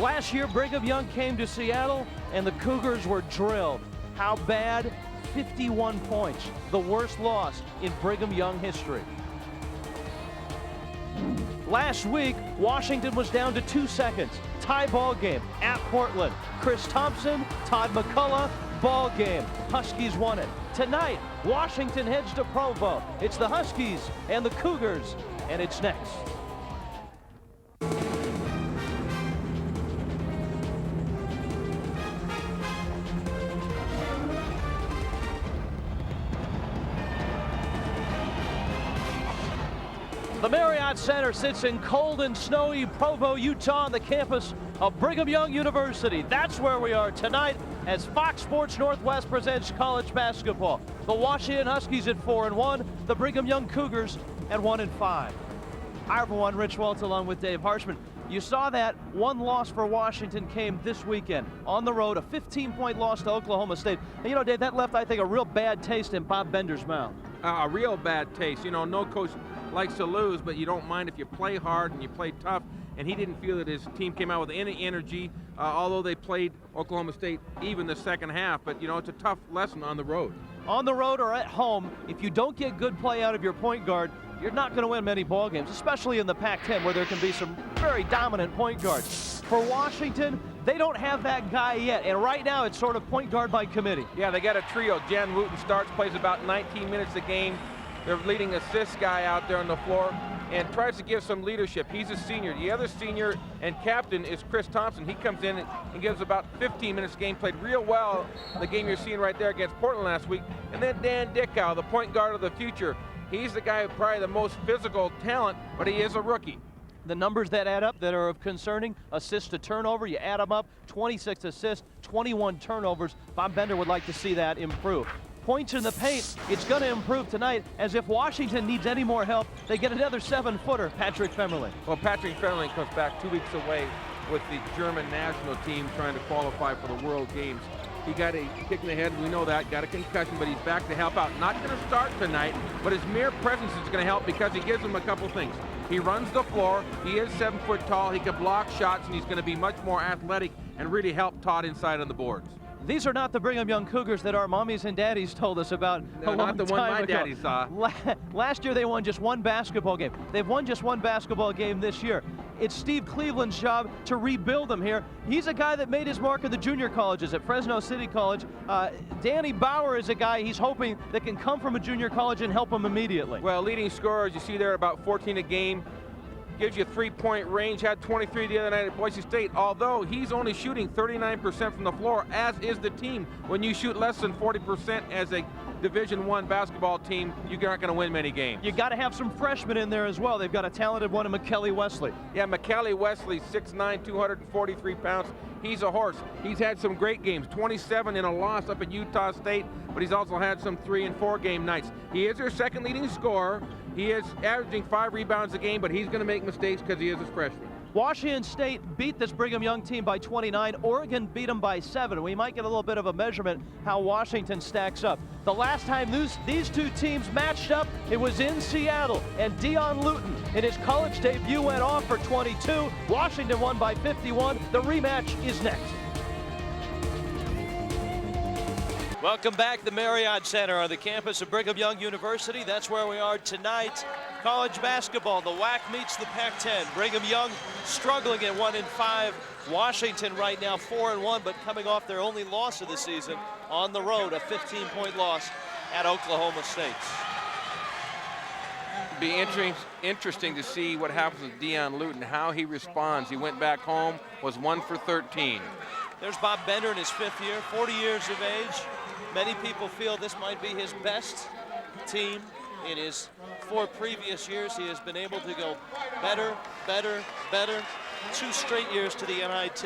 Last year, Brigham Young came to Seattle, and the Cougars were drilled. How bad? 51 points, the worst loss in Brigham Young history. Last week, Washington was down to 2 seconds. Tie ball game at Portland. Chris Thompson, Todd McCullough, ball game. Huskies won it. Tonight, Washington heads to Provo. It's the Huskies and the Cougars, and it's next. The Marriott Center sits in cold and snowy Provo, Utah, on the campus of Brigham Young University. That's where we are tonight as Fox Sports Northwest presents college basketball. The Washington Huskies at 4-1, the Brigham Young Cougars at 1-5. Hi everyone, Rich Waltz along with Dave Harshman. You saw that one loss for Washington came this weekend on the road, a 15-point loss to Oklahoma State. And you know, Dave, that left, I think, a real bad taste in Bob Bender's mouth. A real bad taste. You know, no coach likes to lose, but you don't mind if you play hard and you play tough. And he didn't feel that his team came out with any energy, although they played Oklahoma State even the second half. But, you know, it's a tough lesson on the road. On the road or at home, if you don't get good play out of your point guard, you're not going to win many ball games, especially in the Pac-10 where there can be some very dominant point guards. For Washington, they don't have that guy yet, and right now it's sort of point guard by committee. Yeah, they got a trio. Jan Wooten starts, plays about 19 minutes a game. Their leading assist guy out there on the floor and tries to give some leadership. He's a senior. The other senior and captain is Chris Thompson. He comes in and gives about 15 minutes a game, played real well the game you're seeing right there against Portland last week. And then Dan Dickow, the point guard of the future. He's the guy with probably the most physical talent, but he is a rookie. The numbers that add up that are concerning, assist to turnover, you add them up, 26 assists, 21 turnovers. Bob Bender would like to see that improve. Points in the paint, it's going to improve tonight, as if Washington needs any more help, they get another 7-footer, Patrick Femerling. Well, Patrick Femerling comes back 2 weeks away with the German national team trying to qualify for the World Games. He got a kick in the head, we know that, got a concussion, but he's back to help out. Not going to start tonight, but his mere presence is going to help because he gives him a couple things. He runs the floor, he is 7 foot tall, he can block shots, and he's going to be much more athletic and really help Todd inside on the boards. These are not the Brigham Young Cougars that our mommies and daddies told us about a long time ago. Not the one my daddy saw. Last year they won just one basketball game. They've won just one basketball game this year. It's Steve Cleveland's job to rebuild them here. He's a guy that made his mark in the junior colleges at Fresno City College. Danny Bauer is a guy he's hoping that can come from a junior college and help him immediately. Well, leading scorers, you see there about 14 a game. Gives you a 3-point range, had 23 the other night at Boise State, although he's only shooting 39% from the floor, as is the team. When you shoot less than 40% as a Division I basketball team, you're not going to win many games. You got to have some freshmen in there as well. They've got a talented one in McKelly Wesley. Yeah, McKelly Wesley, 6'9", 243 pounds. He's a horse. He's had some great games, 27 in a loss up at Utah State, but he's also had some 3- and 4-game nights. He is their second leading scorer. He is averaging 5 rebounds a game, but he's going to make mistakes because he is a freshman. Washington State beat this Brigham Young team by 29. Oregon beat them by 7. We might get a little bit of a measurement how Washington stacks up. The last time these two teams matched up, it was in Seattle, and Dion Luton in his college debut went off for 22. Washington won by 51. The rematch is next. Welcome back to the Marriott Center on the campus of Brigham Young University. That's where we are tonight. College basketball, the WAC meets the Pac-10. Brigham Young struggling at 1-5. Washington right now 4-1, but coming off their only loss of the season on the road, a 15-point loss at Oklahoma State. Be interesting to see what happens with Dion Luton, how he responds. He went back home, was 1 for 13. There's Bob Bender in his 5th year, 40 years of age. Many people feel this might be his best team. In his 4 previous years, he has been able to go better, better, better. 2 straight years to the NIT.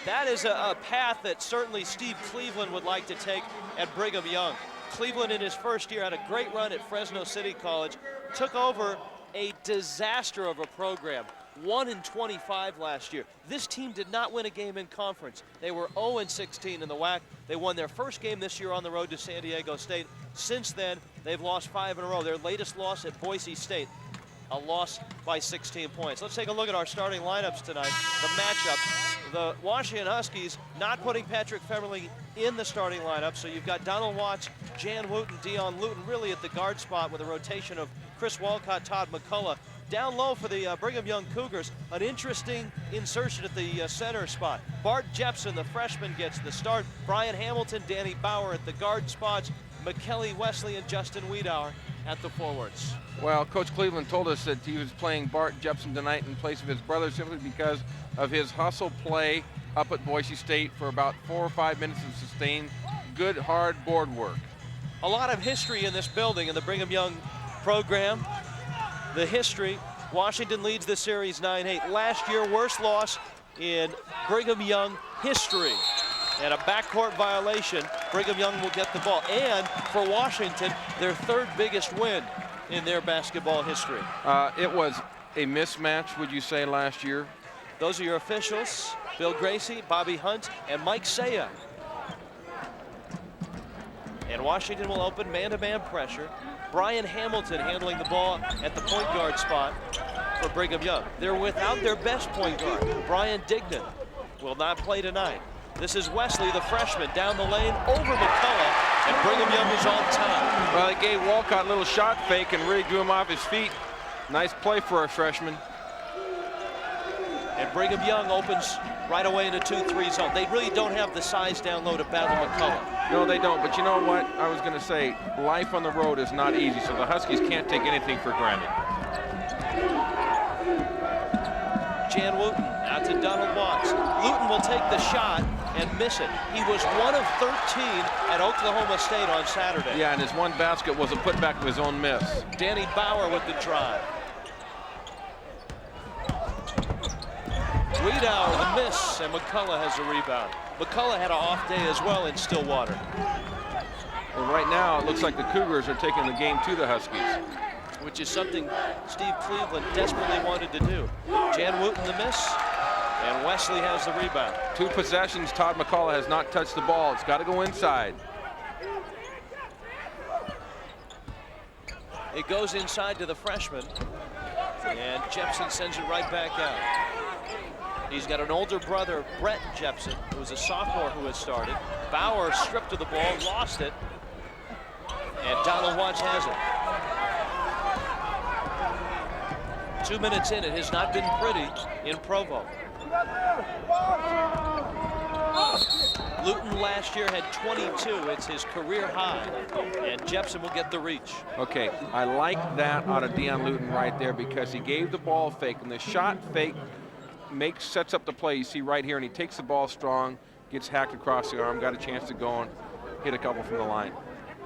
That is a path that certainly Steve Cleveland would like to take at Brigham Young. Cleveland in his first year had a great run at Fresno City College, took over a disaster of a program. 1-25 last year. This team did not win a game in conference. They were 0-16 in the WAC. They won their first game this year on the road to San Diego State. Since then, they've lost 5 in a row. Their latest loss at Boise State. a loss by 16 points. Let's take a look at our starting lineups tonight, the matchups. The Washington Huskies not putting Patrick Femerling in the starting lineup, so you've got Donald Watts, Jan Wooten, Dion Luton really at the guard spot with a rotation of Chris Walcott, Todd McCullough. Down low for the Brigham Young Cougars, an interesting insertion at the center spot. Bart Jepson, the freshman, gets the start. Brian Hamilton, Danny Bauer at the guard spots. McKelly Wesley and Justin Wiedauer at the forwards. Well, Coach Cleveland told us that he was playing Bart Jepson tonight in place of his brother simply because of his hustle play up at Boise State for about 4 or 5 minutes of sustained, good, hard board work. A lot of history in this building in the Brigham Young program. The history, Washington leads the series 9-8. Last year, worst loss in Brigham Young history. And a backcourt violation, Brigham Young will get the ball. And for Washington, their third biggest win in their basketball history. It was a mismatch, would you say, last year? Those are your officials, Bill Gracie, Bobby Hunt, and Mike Saya. And Washington will open man-to-man pressure. Brian Hamilton handling the ball at the point guard spot for Brigham Young. They're without their best point guard. Brian Dignan will not play tonight. This is Wesley, the freshman, down the lane over McCullough, and Brigham Young is on top. Well, they gave Walcott a little shot fake and really drew him off his feet. Nice play for a freshman. And Brigham Young opens right away in a 2-3 zone. They really don't have the size down low to battle McCullough. No, they don't. But you know what? I was going to say, life on the road is not easy, so the Huskies can't take anything for granted. Jan Wooten out to Donald Watts. Luton will take the shot and miss it. He was 1 of 13 at Oklahoma State on Saturday. Yeah, and his one basket was a putback of his own miss. Danny Bauer with the drive. Wiedauer the miss, and McCullough has a rebound. McCullough had an off day as well in Stillwater. Well, right now it looks like the Cougars are taking the game to the Huskies, which is something Steve Cleveland desperately wanted to do. Jan Wooten the miss, and Wesley has the rebound. 2 possessions, Todd McCullough has not touched the ball. It's got to go inside. It goes inside to the freshman, and Jepson sends it right back out. He's got an older brother, Brett Jepson, who was a sophomore who has started. Bauer stripped of the ball, lost it, and Donald Watts has it. 2 minutes in, it has not been pretty in Provo. Luton last year had 22. It's his career high, and Jepson will get the reach. Okay, I like that out of Dion Luton right there because he gave the ball fake, and the shot fake sets up the play. You see right here, and he takes the ball strong, gets hacked across the arm, got a chance to go and hit a couple from the line.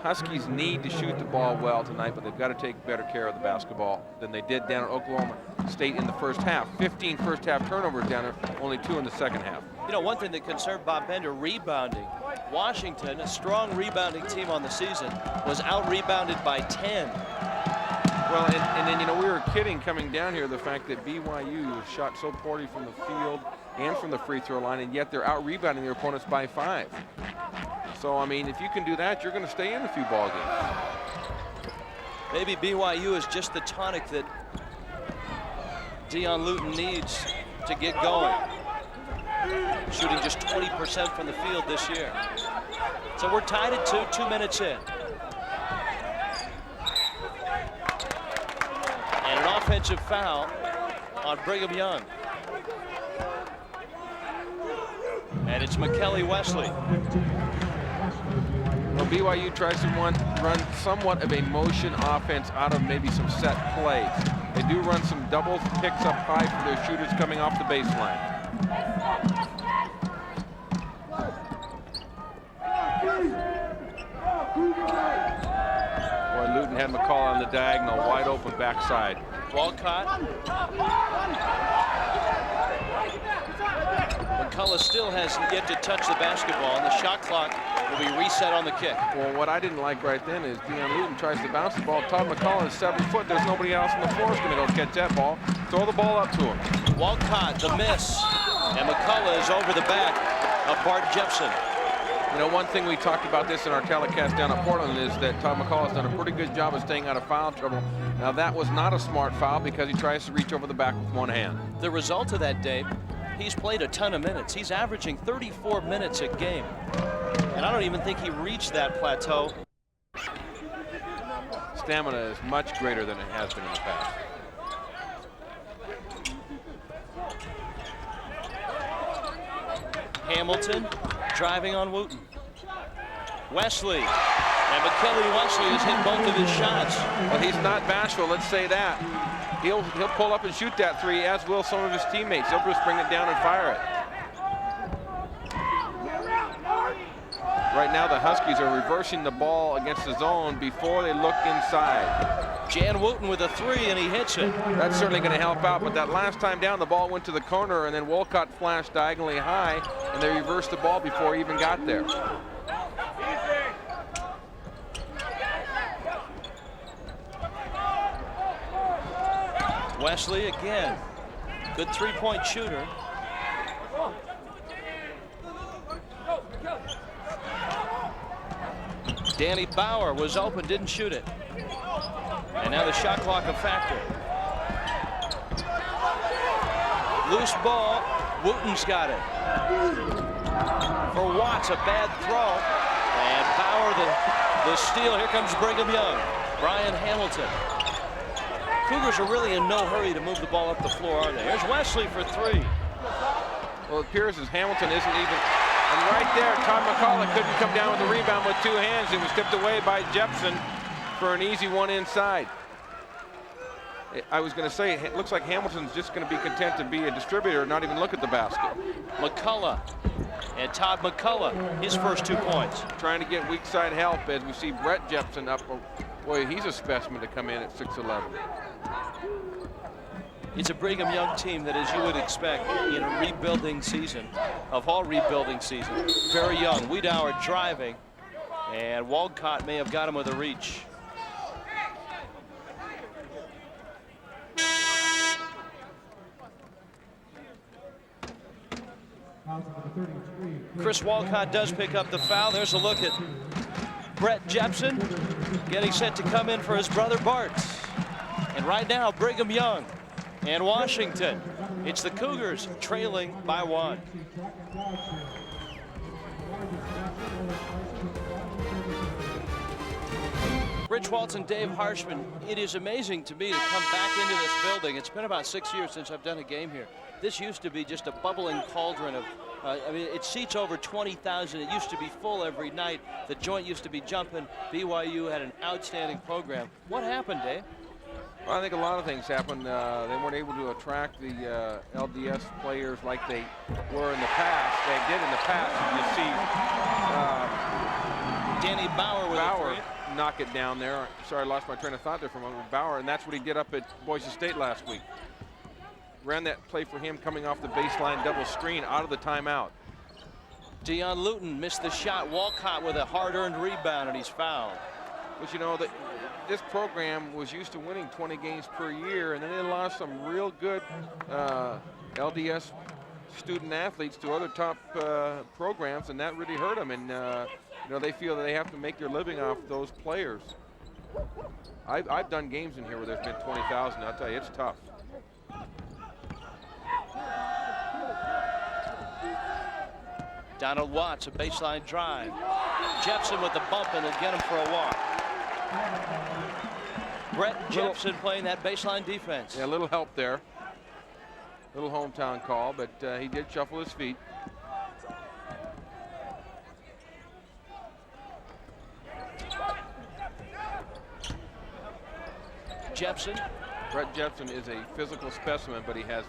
Huskies need to shoot the ball well tonight, but they've got to take better care of the basketball than they did down at Oklahoma State in the first half. 15 first half turnovers down there, only 2 in the second half. You know, one thing that concerned Bob Bender, rebounding. Washington, a strong rebounding team on the season, was out-rebounded by 10. Well, and then, you know, we were kidding coming down here the fact that BYU shot so poorly from the field and from the free throw line, and yet they're out-rebounding their opponents by 5. So, I mean, if you can do that, you're going to stay in a few ball games. Maybe BYU is just the tonic that Dion Luton needs to get going. Shooting just 20% from the field this year. So we're tied at 2 minutes in. And an offensive foul on Brigham Young. And it's McKelly Wesley. Well, BYU tries to run somewhat of a motion offense out of maybe some set plays. They do run some double picks up high for their shooters coming off the baseline. Boy, Luton had McCall on the diagonal, wide open backside. Walcott. McCullough still hasn't yet to touch the basketball, and the shot clock will be reset on the kick. Well, what I didn't like right then is Dion Luton tries to bounce the ball. Todd McCullough is 7 foot. There's nobody else on the floor who's going to go catch that ball. Throw the ball up to him. Walcott, the miss. And McCullough is over the back of Bart Jepson. You know, one thing we talked about this in our telecast down at Portland is that Todd McCall has done a pretty good job of staying out of foul trouble. Now, that was not a smart foul because he tries to reach over the back with one hand. The result of that, Dave, he's played a ton of minutes. He's averaging 34 minutes a game. And I don't even think he reached that plateau. Stamina is much greater than it has been in the past. Hamilton driving on Wooten. Wesley. And McKelly Wesley has hit both of his shots. Well, he's not bashful, let's say that. He'll pull up and shoot that three, as will some of his teammates. They'll just bring it down and fire it. Right now, the Huskies are reversing the ball against the zone before they look inside. Jan Wooten with a three, and he hits it. That's certainly going to help out, but that last time down, the ball went to the corner, and then Wolcott flashed diagonally high, and they reversed the ball before he even got there. Wesley again. Good three-point shooter. Danny Bauer was open, didn't shoot it. And now the shot clock a factor. Loose ball, Wooten's got it. For Watts, a bad throw. And Bauer, the steal. Here comes Brigham Young. Brian Hamilton. Cougars are really in no hurry to move the ball up the floor, are they? Here's Wesley for three. Well, it appears as Hamilton isn't even. And right there, Todd McCullough couldn't come down with the rebound with two hands. It was tipped away by Jepson for an easy one inside. I was going to say, it looks like Hamilton's just going to be content to be a distributor and not even look at the basket. McCullough and Todd McCullough, his first 2 points. Trying to get weak side help as we see Brett Jepson up. Oh, boy, he's a specimen to come in at 6'11". It's a Brigham Young team that, as you would expect in a rebuilding season, of all rebuilding seasons, very young. Wiedauer driving, and Walcott may have got him with a reach. Chris Walcott does pick up the foul. There's a look at Brett Jepson getting set to come in for his brother Bart. And right now, Brigham Young and Washington. It's the Cougars trailing by 1. Rich Waltz and Dave Harshman, it is amazing to me to come back into this building. It's been about 6 years since I've done a game here. This used to be just a bubbling cauldron of, I mean, it seats over 20,000. It used to be full every night. The joint used to be jumping. BYU had an outstanding program. What happened, Dave? Well, I think a lot of things happened. They weren't able to attract the LDS players like they were in the past. They did in the past. You see Danny Bauer with a three. Knock it down there. Sorry, I lost my train of thought there for a moment. Bauer, and that's what he did up at Boise State last week. Ran that play for him coming off the baseline double screen out of the timeout. Deion Luton missed the shot. Walcott with a hard-earned rebound, and he's fouled. But you know, this program was used to winning 20 games per year, and then they lost some real good LDS student athletes to other top programs, and that really hurt them. And you know, they feel that they have to make their living off those players. I've done games in here where there's been 20,000. I'll tell you, it's tough. Donald Watts, a baseline drive. Jepson with the bump, and he'll get him for a walk. Brett Jepson playing that baseline defense. Yeah, a little help there. Little hometown call, but he did shuffle his feet. Jepson. Brett Jepson is a physical specimen, but he has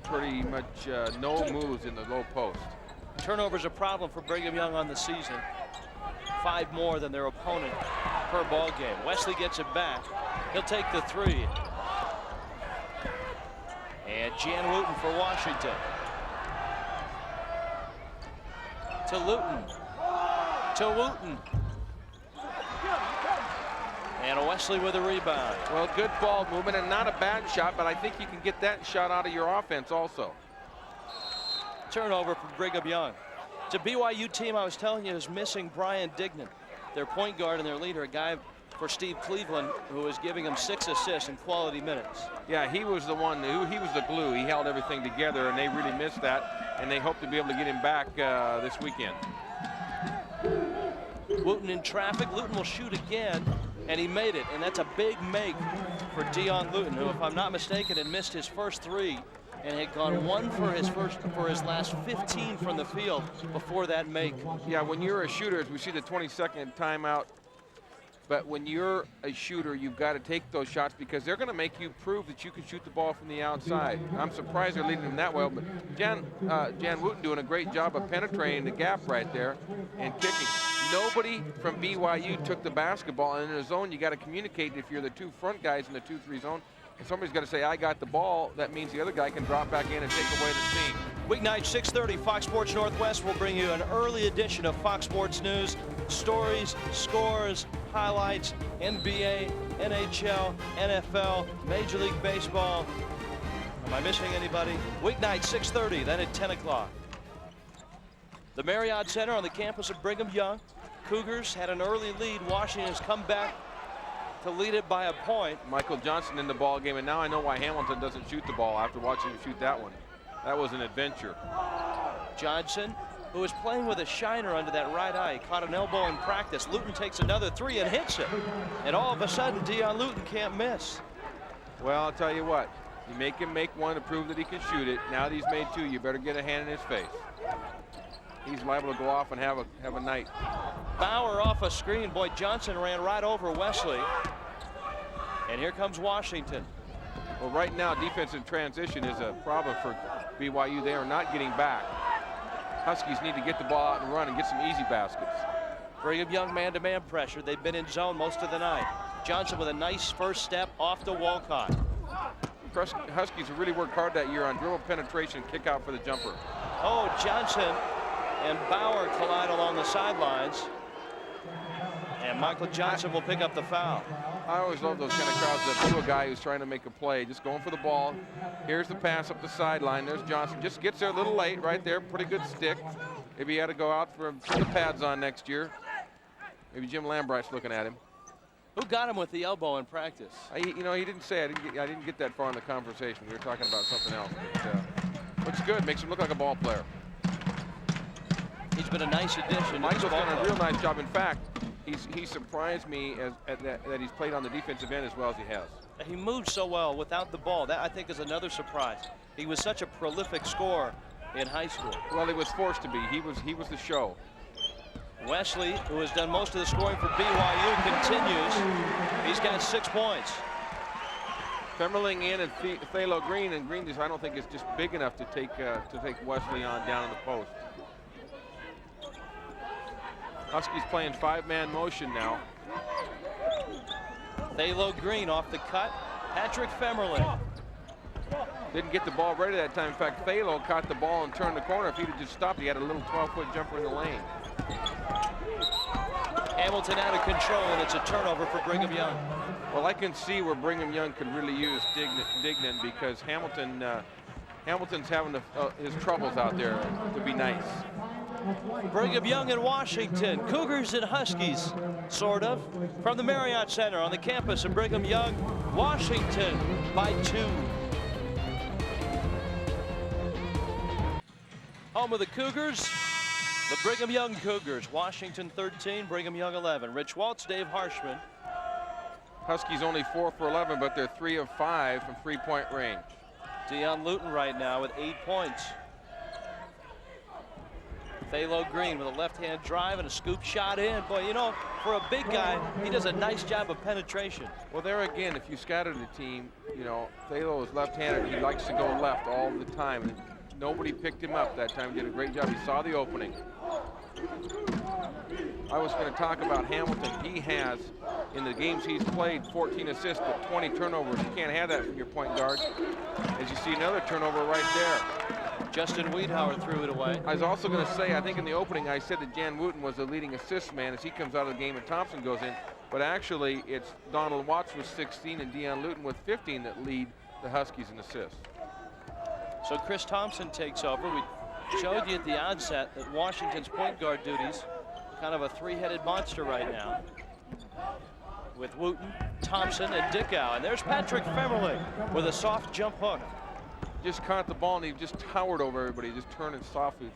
pretty much no moves in the low post. Turnover's a problem for Brigham Young on the season. 5 more than their opponent per ball game. Wesley gets it back. He'll take the three. And Jan Wooten for Washington. To Luton. To Wooten. And Wesley with a rebound. Well, good ball movement and not a bad shot, but I think you can get that shot out of your offense also. Turnover for Brigham Young. It's a BYU team I was telling you is missing Brian Dignan, their point guard and their leader, a guy for Steve Cleveland who is giving him 6 assists in quality minutes. Yeah, he was the one he was the glue. He held everything together, and they really missed that, and they hope to be able to get him back this weekend. Wooten in traffic. Luton will shoot again, and he made it, and that's a big make for Dion Luton, who, if I'm not mistaken, had missed his first 3 and had gone 1 for his last 15 from the field before that make. Yeah, when you're a shooter, as we see the 22nd timeout, but when you're a shooter, you've got to take those shots because they're going to make you prove that you can shoot the ball from the outside. I'm surprised they're leading them that well, but Jan Wooten doing a great job of penetrating the gap right there and kicking. Nobody from BYU took the basketball, and in a zone, you got to communicate if you're the 2 front guys in the 2-3 zone. And somebody's got to say, I got the ball. That means the other guy can drop back in and take away the steam. Weeknight, 6:30, Fox Sports Northwest will bring you an early edition of Fox Sports News. Stories, scores, highlights, NBA, NHL, NFL, Major League Baseball. Am I missing anybody? Weeknight, 6:30, then at 10 o'clock. The Marriott Center on the campus of Brigham Young. Cougars had an early lead. Washington has come back to lead it by a point. Michael Johnson in the ball game, and now I know why Hamilton doesn't shoot the ball after watching him shoot that one. That was an adventure. Johnson, who was playing with a shiner under that right eye, caught an elbow in practice. Luton takes another 3 and hits it. And all of a sudden, Dion Luton can't miss. Well, I'll tell you what. You make him make 1 to prove that he can shoot it. Now that he's made 2, you better get a hand in his face. He's liable to go off and have a night. Bauer off a screen. Boy, Johnson ran right over Wesley. And here comes Washington. Well, right now, defensive transition is a problem for BYU. They are not getting back. Huskies need to get the ball out and run and get some easy baskets. Brigham Young man-to-man pressure. They've been in zone most of the night. Johnson with a nice first step off to Walcott. Huskies have really worked hard that year on dribble penetration, kick out for the jumper. Oh, Johnson and Bauer collide along the sidelines. And Michael Johnson will pick up the foul. I always love those kind of crowds that do a guy who's trying to make a play, just going for the ball. Here's the pass up the sideline. There's Johnson. Just gets there a little late right there. Pretty good stick. Maybe he had to go out for put the pads on next year. Maybe Jim Lambright's looking at him. Who got him with the elbow in practice? He didn't say. I didn't get that far in the conversation. We were talking about something else. But, looks good. Makes him look like a ball player. He's been a nice addition. Michael's done a real nice job. In fact, he surprised me that he's played on the defensive end as well as he has. He moves so well without the ball. That, I think, is another surprise. He was such a prolific scorer in high school. Well, he was forced to be. He was the show. Wesley, who has done most of the scoring for BYU, continues. He's got 6 points. Femmerling in and Thalo Green, and Green just, I don't think is just big enough to take Wesley on down in the post. Huskies playing 5-man motion now. Thalo Green off the cut. Patrick Femmerling. Didn't get the ball ready that time. In fact, Thalo caught the ball and turned the corner. If he'd have just stopped, he had a little 12-foot jumper in the lane. Hamilton out of control, and it's a turnover for Brigham Young. Well, I can see where Brigham Young could really use Dignan because Hamilton's having his troubles out there to be nice. Brigham Young and Washington, Cougars and Huskies, sort of, from the Marriott Center on the campus of Brigham Young, Washington by 2. Home of the Cougars, the Brigham Young Cougars, Washington 13, Brigham Young 11. Rich Waltz, Dave Harshman. Huskies only 4 for 11, but they're 3 of 5 from 3-point range. Dion Luton right now with 8 points. Thalo Green with a left-hand drive and a scoop shot in. Boy, you know, for a big guy, he does a nice job of penetration. Well, there again, if you scatter the team, you know, Thalo is left-handed. He likes to go left all the time. And nobody picked him up that time. He did a great job. He saw the opening. I was going to talk about Hamilton. He has, in the games he's played, 14 assists, but 20 turnovers. You can't have that from your point guard. As you see another turnover right there. Justin Wiedhauer threw it away. I was also going to say, I think in the opening, I said that Jan Wooten was the leading assist man as he comes out of the game and Thompson goes in. But actually, it's Donald Watts with 16 and Dion Luton with 15 that lead the Huskies in assists. So Chris Thompson takes over. We Showed you at the onset that Washington's point guard duties, kind of a three-headed monster right now, with Wooten, Thompson, and Dickow. And there's Patrick Femerling with a soft jump hook. Just caught the ball and he just towered over everybody, just turning softly.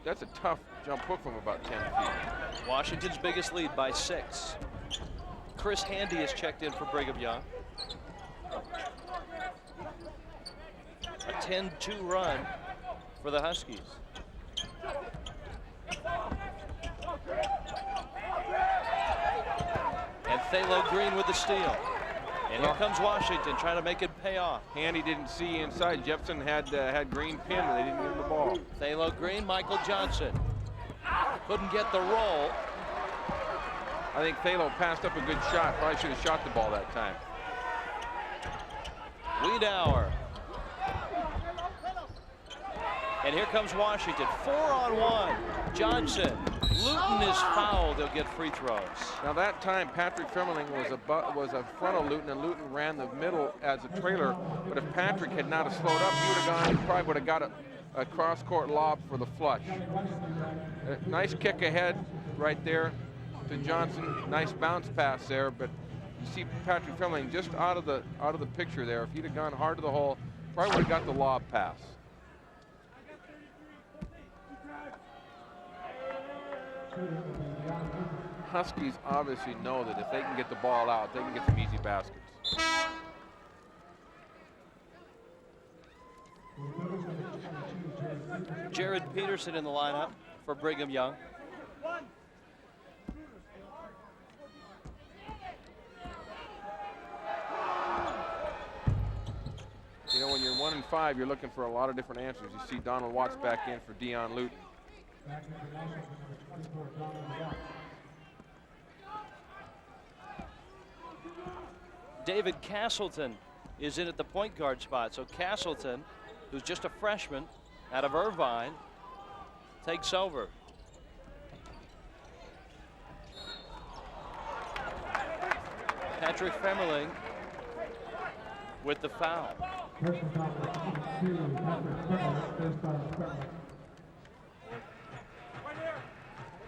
That's a tough jump hook from about 10 feet. Washington's biggest lead by 6. Chris Handy is checked in for Brigham Young. A 10-2 run for the Huskies. And Thalo Green with the steal. And here comes Washington trying to make it pay off. Handy didn't see inside. Jepson had Green pinned, and they didn't give him the ball. Thalo Green, Michael Johnson. Couldn't get the roll. I think Thalo passed up a good shot. Probably should have shot the ball that time. Wiedauer. And here comes Washington, 4-on-1. Johnson, Luton is fouled. They'll get free throws. Now that time, Patrick Femerling was a front of Luton, and Luton ran the middle as a trailer. But if Patrick had not have slowed up, he would have gone. He probably would have got a cross-court lob for the flush. A nice kick ahead right there to Johnson. Nice bounce pass there, but you see Patrick Femerling just out of the picture there. If he'd have gone hard to the hole, probably would have got the lob pass. Huskies obviously know that if they can get the ball out, they can get some easy baskets. Jared Peterson in the lineup for Brigham Young. You know, when you're 1-5, you're looking for a lot of different answers. You see Donald Watts back in for Dion Luton. David Castleton is in at the point guard spot. So Castleton, who's just a freshman out of Irvine, takes over. Patrick Femerling with the foul.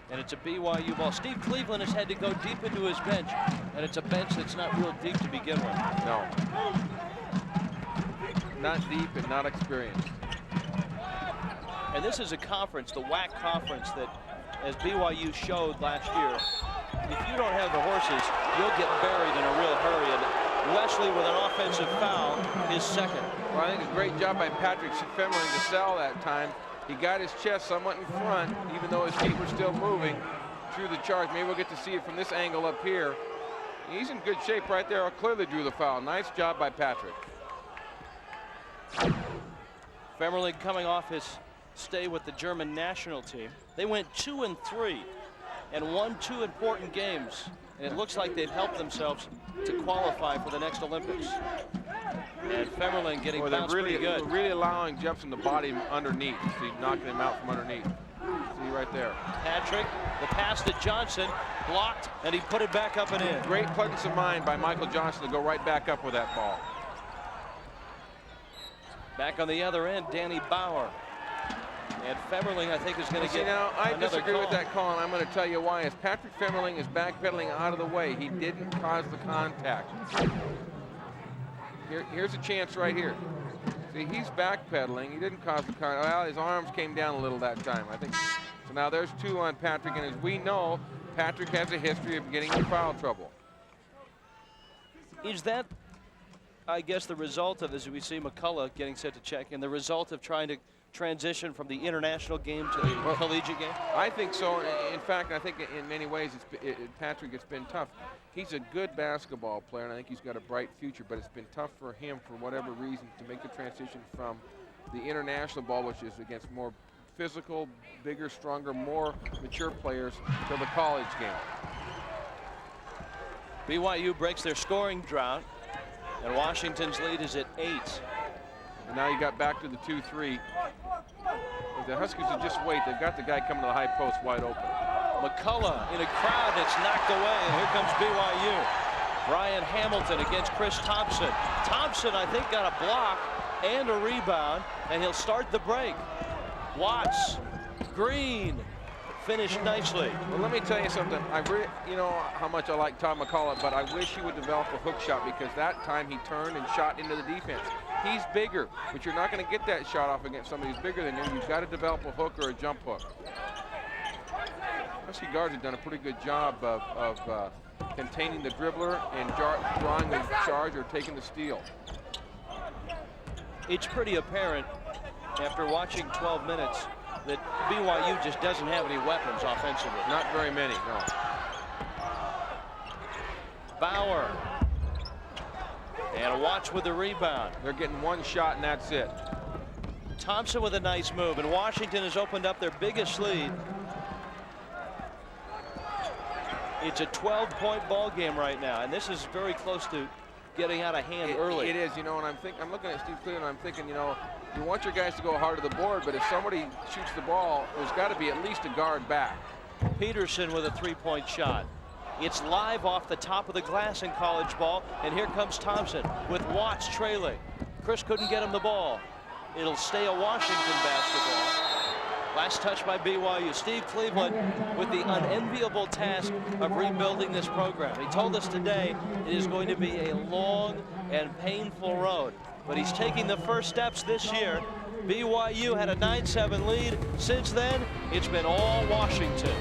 And it's a BYU ball. Steve Cleveland has had to go deep into his bench, and it's a bench that's not real deep to begin with. No. Not deep and not experienced. And this is a conference, the WAC conference, that, as BYU showed last year, if you don't have the horses, you'll get buried in a real hurry. And Wesley with an offensive foul, his second. Well, I think a great job by Patrick Femerling to sell that time. He got his chest somewhat in front, even though his feet were still moving through the charge. Maybe we'll get to see it from this angle up here. He's in good shape right there. Clearly drew the foul. Nice job by Patrick. Femerling coming off his stay with the German national team. They went 2-3 and won 2 important games. And it looks like they've helped themselves to qualify for the next Olympics. And Femerling getting bounced pretty good. Really allowing Jepson to body him underneath. See, knocking him out from underneath. See right there. Patrick, the pass to Johnson, blocked, and he put it back up and in. Great presence of mind by Michael Johnson to go right back up with that ball. Back on the other end, Danny Bauer. And Femerling, I think, is going to get now, I another disagree call. with that call, and I'm going to tell you why. As Patrick Femerling is backpedaling out of the way, he didn't cause the contact. Here's a chance right here. See, he's backpedaling. He didn't cause the contact. Well, his arms came down a little that time, I think. So now there's 2 on Patrick, and as we know, Patrick has a history of getting in foul trouble. Is that, I guess, the result of, as we see McCullough getting set to check, and the result of trying to transition from the international game to the collegiate game? I think so. In fact, I think in many ways, Patrick, it's been tough. He's a good basketball player, and I think he's got a bright future, but it's been tough for him, for whatever reason, to make the transition from the international ball, which is against more physical, bigger, stronger, more mature players, to the college game. BYU breaks their scoring drought, and Washington's lead is at 8. And now you got back to the 2-3. The Huskies will just wait. They've got the guy coming to the high post wide open. McCullough in a crowd that's knocked away, and here comes BYU. Brian Hamilton against Chris Thompson. Thompson, I think, got a block and a rebound, and he'll start the break. Watts, Green, finished nicely. Well, let me tell you something. You know how much I like Tom McCullough, but I wish he would develop a hook shot, because that time he turned and shot into the defense. He's bigger, but you're not going to get that shot off against somebody who's bigger than you. You've got to develop a hook or a jump hook. SC guards have done a pretty good job of containing the dribbler and drawing the charge or taking the steal. It's pretty apparent after watching 12 minutes that BYU just doesn't have any weapons offensively. Not very many, no. Bauer. And Watts with the rebound. They're getting one shot and that's it. Thompson with a nice move, and Washington has opened up their biggest lead. It's a 12-point ball game right now, and this is very close to getting out of hand early. It is, you know, and I'm looking at Steve Cleveland, and I'm thinking, you know, you want your guys to go hard to the board, but if somebody shoots the ball, there's got to be at least a guard back. Peterson with a three-point shot. It's live off the top of the glass in college ball, and here comes Thompson with Watts trailing. Chris couldn't get him the ball. It'll stay a Washington basketball. Last touch by BYU. Steve Cleveland with the unenviable task of rebuilding this program. He told us today it is going to be a long and painful road, but he's taking the first steps this year. BYU had a 9-7 lead. Since then, it's been all Washington.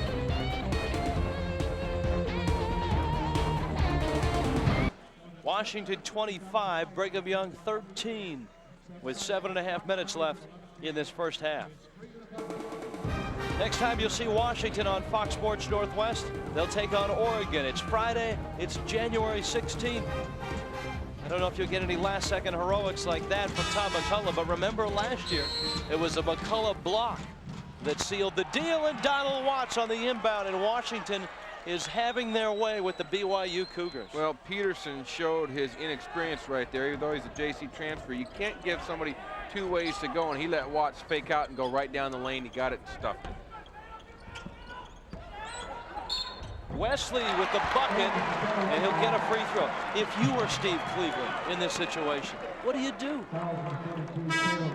Washington 25, Brigham Young 13, with 7.5 minutes left in this first half. Next time you'll see Washington on Fox Sports Northwest, they'll take on Oregon. It's Friday, it's January 16th. I don't know if you'll get any last-second heroics like that from Tom McCullough, but remember last year, it was a McCullough block that sealed the deal, and Donald Watts on the inbound, and Washington is having their way with the BYU Cougars. Well, Peterson showed his inexperience right there, even though he's a JC transfer. You can't give somebody two ways to go, and he let Watts fake out and go right down the lane. He got it and stuffed it. Wesley with the bucket, and he'll get a free throw. If you were Steve Cleveland in this situation, what do you do?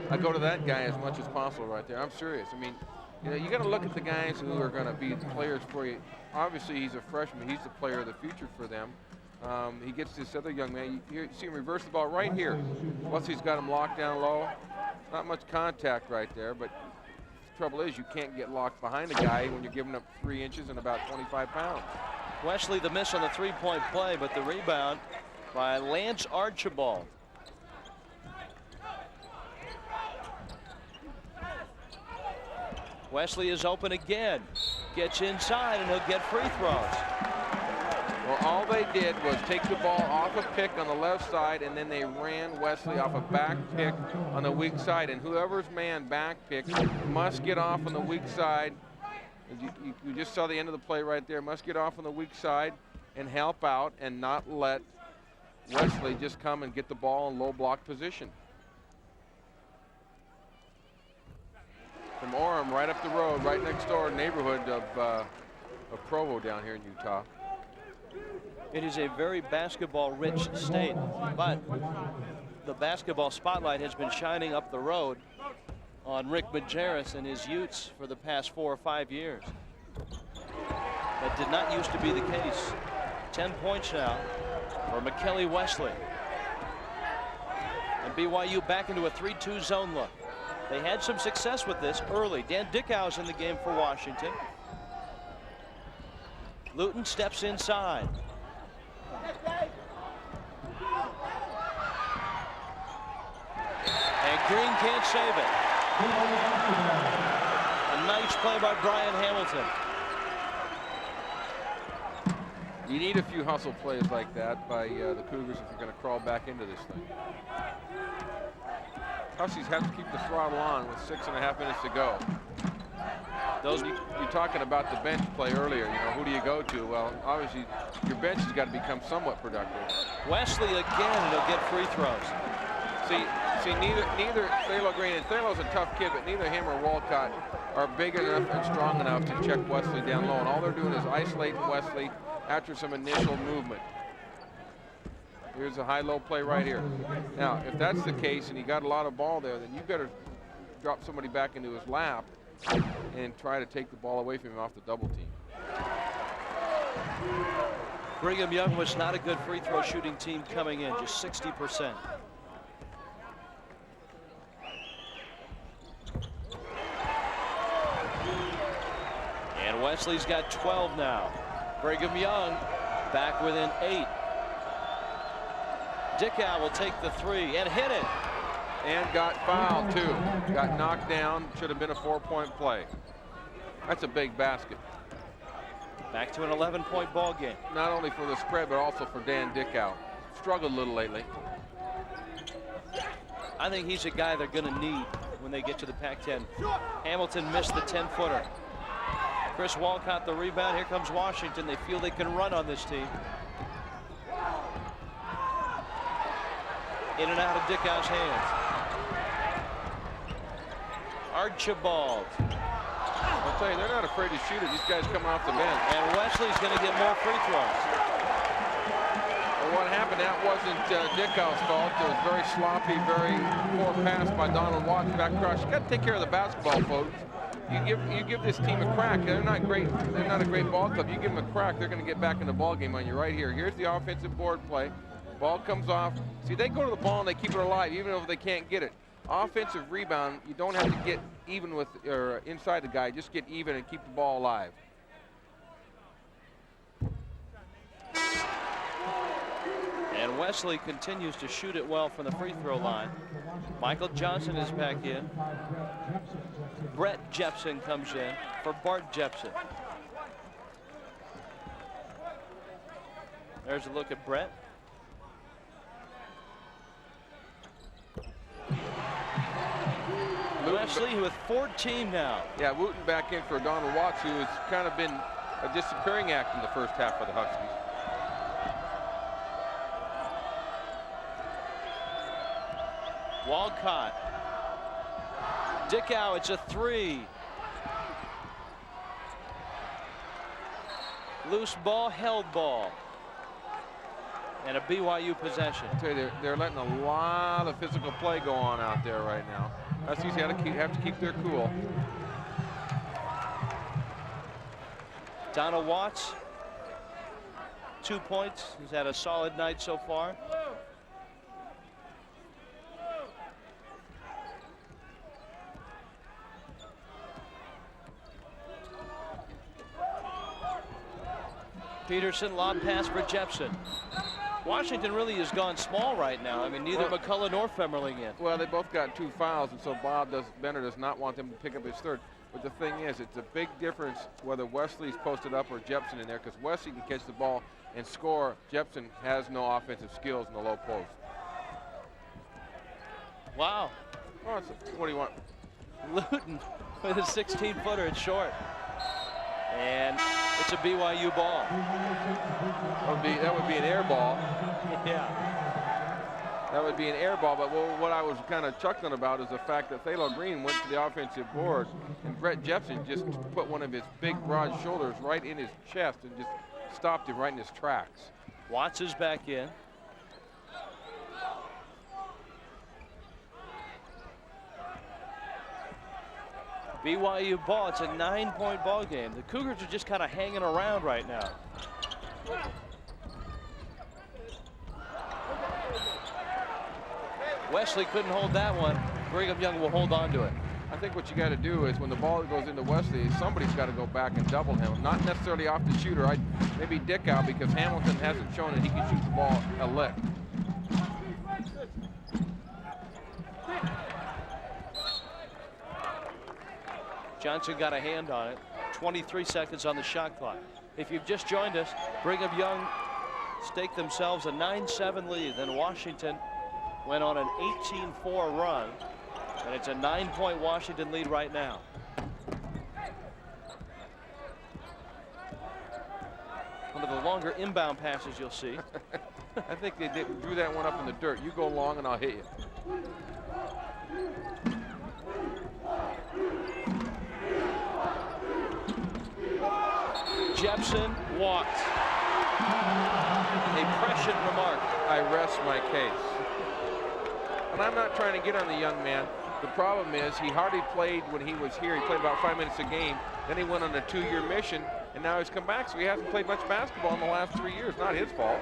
I go to that guy as much as possible right there. I'm serious. I mean, you know, you got to look at the guys who are going to be players for you. Obviously, he's a freshman. He's the player of the future for them. He gets this other young man. You see him reverse the ball right here. Wesley's got him locked down low. Not much contact right there, but the trouble is you can't get locked behind a guy when you're giving up 3 inches and about 25 pounds. Wesley the miss on the three-point play, but the rebound by Lance Archibald. Wesley is open again. Gets inside and he'll get free throws. Well, all they did was take the ball off a pick on the left side, and then they ran Wesley off a back pick on the weak side. And whoever's man back pick must get off on the weak side. You just saw the end of the play right there. Must get off on the weak side and help out and not let Wesley just come and get the ball in low block position. From Orem, right up the road, right next door neighborhood of Provo down here in Utah. It is a very basketball-rich state, but the basketball spotlight has been shining up the road on Rick Majerus and his Utes for the past 4 or 5 years. That did not used to be the case. 10 points now for McKelly Wesley. And BYU back into a 3-2 zone look. They had some success with this early. Dan Dickau's in the game for Washington. Luton steps inside. And Green can't save it. A nice play by Brian Hamilton. You need a few hustle plays like that by the Cougars if you're going to crawl back into this thing. Huskies have to keep the throttle on with 6.5 minutes to go. You're talking about the bench play earlier. You know, who do you go to? Well, obviously, your bench has got to become somewhat productive. Wesley again, and he'll get free throws. See, neither Thalo Green, and Thalo's a tough kid, but neither him or Walcott are big enough and strong enough to check Wesley down low. And all they're doing is isolating Wesley after some initial movement. Here's a high-low play right here. Now, if that's the case and you got a lot of ball there, then you better drop somebody back into his lap and try to take the ball away from him off the double team. Brigham Young was not a good free throw shooting team coming in, just 60%. And Wesley's got 12 now. Brigham Young back within 8. Dickow will take the 3 and hit it. And got fouled too. Got knocked down. Should have been a 4-point play. That's a big basket. Back to an 11-point ball game. Not only for the spread, but also for Dan Dickow. Struggled a little lately. I think he's a guy they're going to need when they get to the Pac-10. Hamilton missed the 10-footer. Chris Walcott the rebound. Here comes Washington. They feel they can run on this team. In and out of Dickow's hands. Archibald. I'll tell you, they're not afraid to shoot it. These guys coming off the bench. And Wesley's going to get more free throws. Well, what happened, that wasn't Dickow's fault. It was very sloppy, very poor pass by Donald Watts back across. You got to take care of the basketball, folks. You give this team a crack. They're not great. They're not a great ball club. You give them a crack, they're going to get back in the ball game on you right here. Here's the offensive board play. Ball comes off. See, they go to the ball and they keep it alive, even if they can't get it. Offensive rebound, you don't have to get even with or inside the guy. Just get even and keep the ball alive. And Wesley continues to shoot it well from the free throw line. Michael Johnson is back in. Brett Jepson comes in for Bart Jepson. There's a look at Brett. Wesley with 14 now. Yeah, Wooten back in for Donald Watts, who has kind of been a disappearing act in the first half of the Huskies. Walcott. Dickow, it's a 3. Loose ball, held ball. And a BYU possession. I tell you, they're letting a lot of physical play go on out there right now. Huskies have to keep their cool. Donald Watts, 2 points. He's had a solid night so far. Peterson, lob pass for Jepson. Washington really has gone small right now. I mean, neither McCullough nor Femmerling in. Well, they both got 2 fouls, and so Benner does not want them to pick up his third. But the thing is, it's a big difference whether Wesley's posted up or Jepson in there, because Wesley can catch the ball and score. Jepson has no offensive skills in the low post. Wow. Oh, what do you want? Luton with a 16-footer. It's short. And it's a BYU ball. That would be an air ball. Yeah. That would be an air ball, but what I was kind of chuckling about is the fact that Thalo Green went to the offensive board and Brett Jepson just put one of his big, broad shoulders right in his chest and just stopped him right in his tracks. Watts is back in. BYU ball. It's a 9-point ball game. The Cougars are just kind of hanging around right now. Wesley couldn't hold that one. Brigham Young will hold on to it. I think what you got to do is when the ball goes into Wesley, somebody's got to go back and double him. Not necessarily off the shooter. Maybe Dickow, because Hamilton hasn't shown that he can shoot the ball a lick. Johnson got a hand on it. 23 seconds on the shot clock. If you've just joined us, Brigham Young staked themselves a 9-7 lead. Then Washington went on an 18-4 run. And it's a 9-point Washington lead right now. One of the longer inbound passes you'll see. I think they drew that one up in the dirt. You go long and I'll hit you. Jepson walked. A prescient remark. I rest my case. And I'm not trying to get on the young man. The problem is he hardly played when he was here. He played about 5 minutes a game. Then he went on a 2-year mission, and now he's come back, so he hasn't played much basketball in the last 3 years. Not his fault.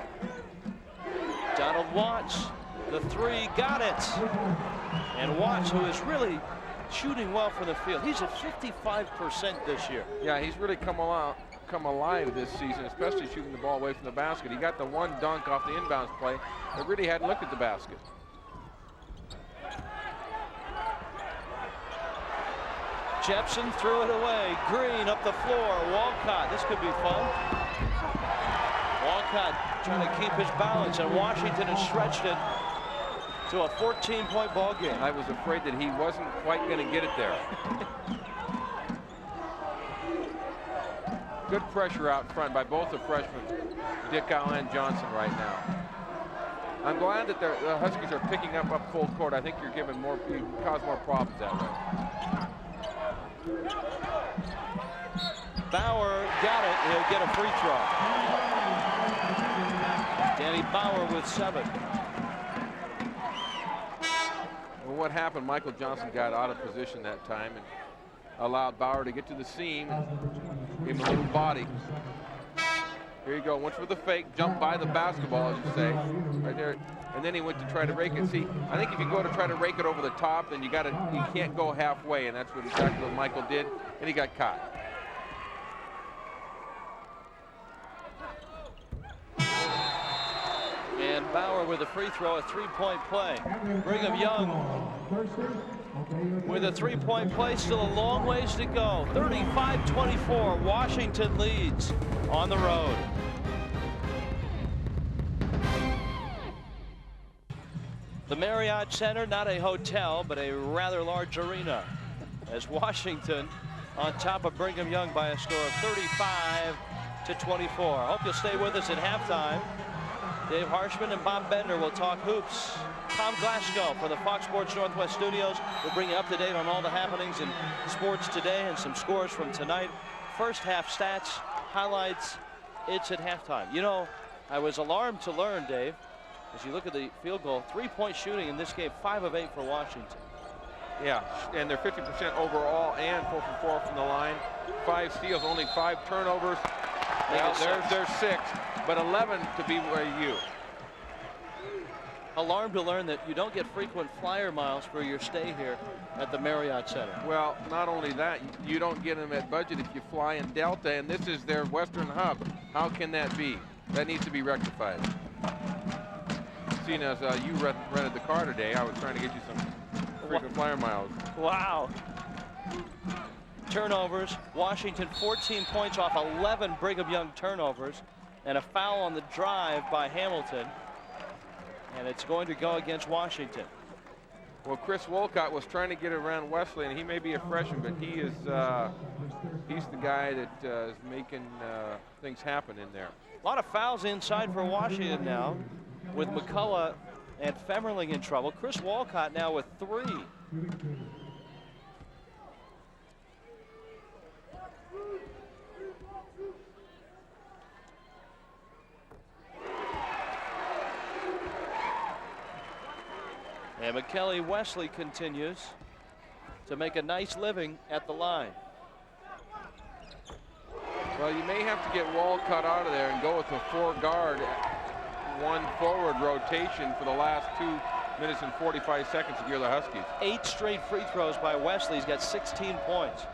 Donald Watts, the three, got it. And Watts, who is really shooting well from the field. He's at 55% this year. Yeah, he's really come alive this season, especially shooting the ball away from the basket. He got the one dunk off the inbounds play, but really hadn't looked at the basket. Jepson threw it away. Green up the floor. Walcott. This could be fun. Walcott trying to keep his balance, and Washington has stretched it to a 14-point ball game. I was afraid that he wasn't quite going to get it there. Good pressure out front by both the freshmen, Dickow and Johnson right now. I'm glad that the Huskies are picking up full court. I think you cause more problems that way. Bauer got it. He'll get a free throw. Danny Bauer with 7. Well, what happened? Michael Johnson got out of position that time and allowed Bauer to get to the seam. Gave him a little body. Here you go. Went for the fake, jumped by the basketball, as you say, right there. And then he went to try to rake it. See, I think if you go to try to rake it over the top, then you can't go halfway, and that's exactly what Michael did, and he got caught. And Bauer with a free throw, a 3-point play. Brigham Young with a 3-point play, still a long ways to go. 35-24, Washington leads on the road. The Marriott Center, not a hotel, but a rather large arena, as Washington on top of Brigham Young by a score of 35-24. Hope you'll stay with us at halftime. Dave Harshman and Bob Bender will talk hoops. Tom Glasgow for the Fox Sports Northwest studios will bring you up to date on all the happenings in sports today and some scores from tonight. First half stats, highlights, it's at halftime. You know, I was alarmed to learn, Dave, as you look at the field goal, 3-point shooting in this game, 5 of 8 for Washington. Yeah, and they're 50% overall and 4 from 4 from the line. 5 steals, only 5 turnovers. Well, there's 6, but 11 to BYU. Alarmed to learn that you don't get frequent flyer miles for your stay here at the Marriott Center. Well, not only that, you don't get them at budget if you fly in Delta, and this is their western hub. How can that be? That needs to be rectified. Seeing as you rented the car today, I was trying to get you some frequent flyer miles. Wow. Turnovers. Washington 14 points off 11 Brigham Young turnovers, and a foul on the drive by Hamilton. And it's going to go against Washington. Well, Chris Wolcott was trying to get around Wesley, and he may be a freshman, but he's the guy that is making things happen in there. A lot of fouls inside for Washington now, with McCullough and Femmerling in trouble. Chris Wolcott now with 3. And McKelly Wesley continues to make a nice living at the line. Well, you may have to get Wolcott out of there and go with a 4-guard, 1 forward rotation for the last 2 minutes and 45 seconds if you're the Huskies. 8 straight free throws by Wesley. He's got 16 points.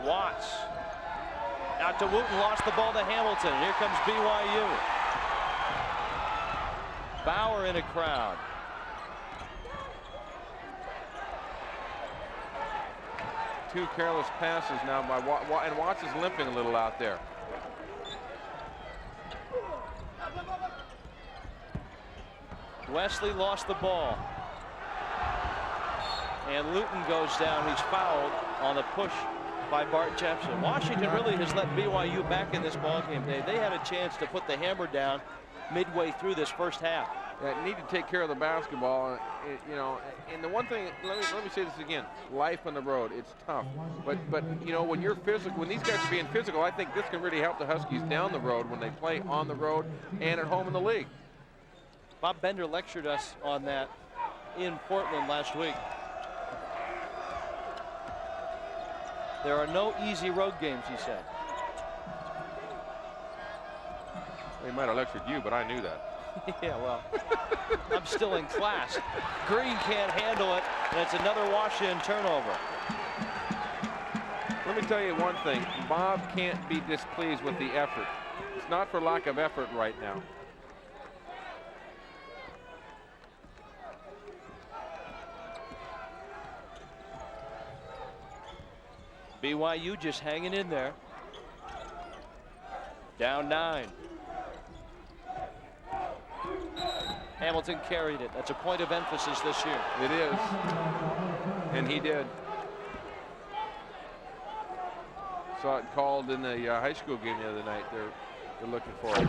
Watts out to Wooten, lost the ball to Hamilton. Here comes BYU. Bauer in a crowd. Two careless passes now by Watts, and Watts is limping a little out there. Wesley lost the ball. And Luton goes down. He's fouled on the push by Bart Jepson. Washington really has let BYU back in this ballgame, Dave. They had a chance to put the hammer down midway through this first half. Yeah, need to take care of the basketball, you know. And the one thing, let me say this again: life on the road, it's tough. But you know, when you're physical, when these guys are being physical, I think this can really help the Huskies down the road when they play on the road and at home in the league. Bob Bender lectured us on that in Portland last week. There are no easy road games, he said. They might have lectured you, but I knew that. Yeah, well, I'm still in class. Green can't handle it, and it's another Washington turnover. Let me tell you one thing. Bob can't be displeased with the effort. It's not for lack of effort right now. BYU just hanging in there. Down 9. Hamilton carried it. That's a point of emphasis this year. It is. And he did. Saw it called in the high school game the other night. They're looking for it.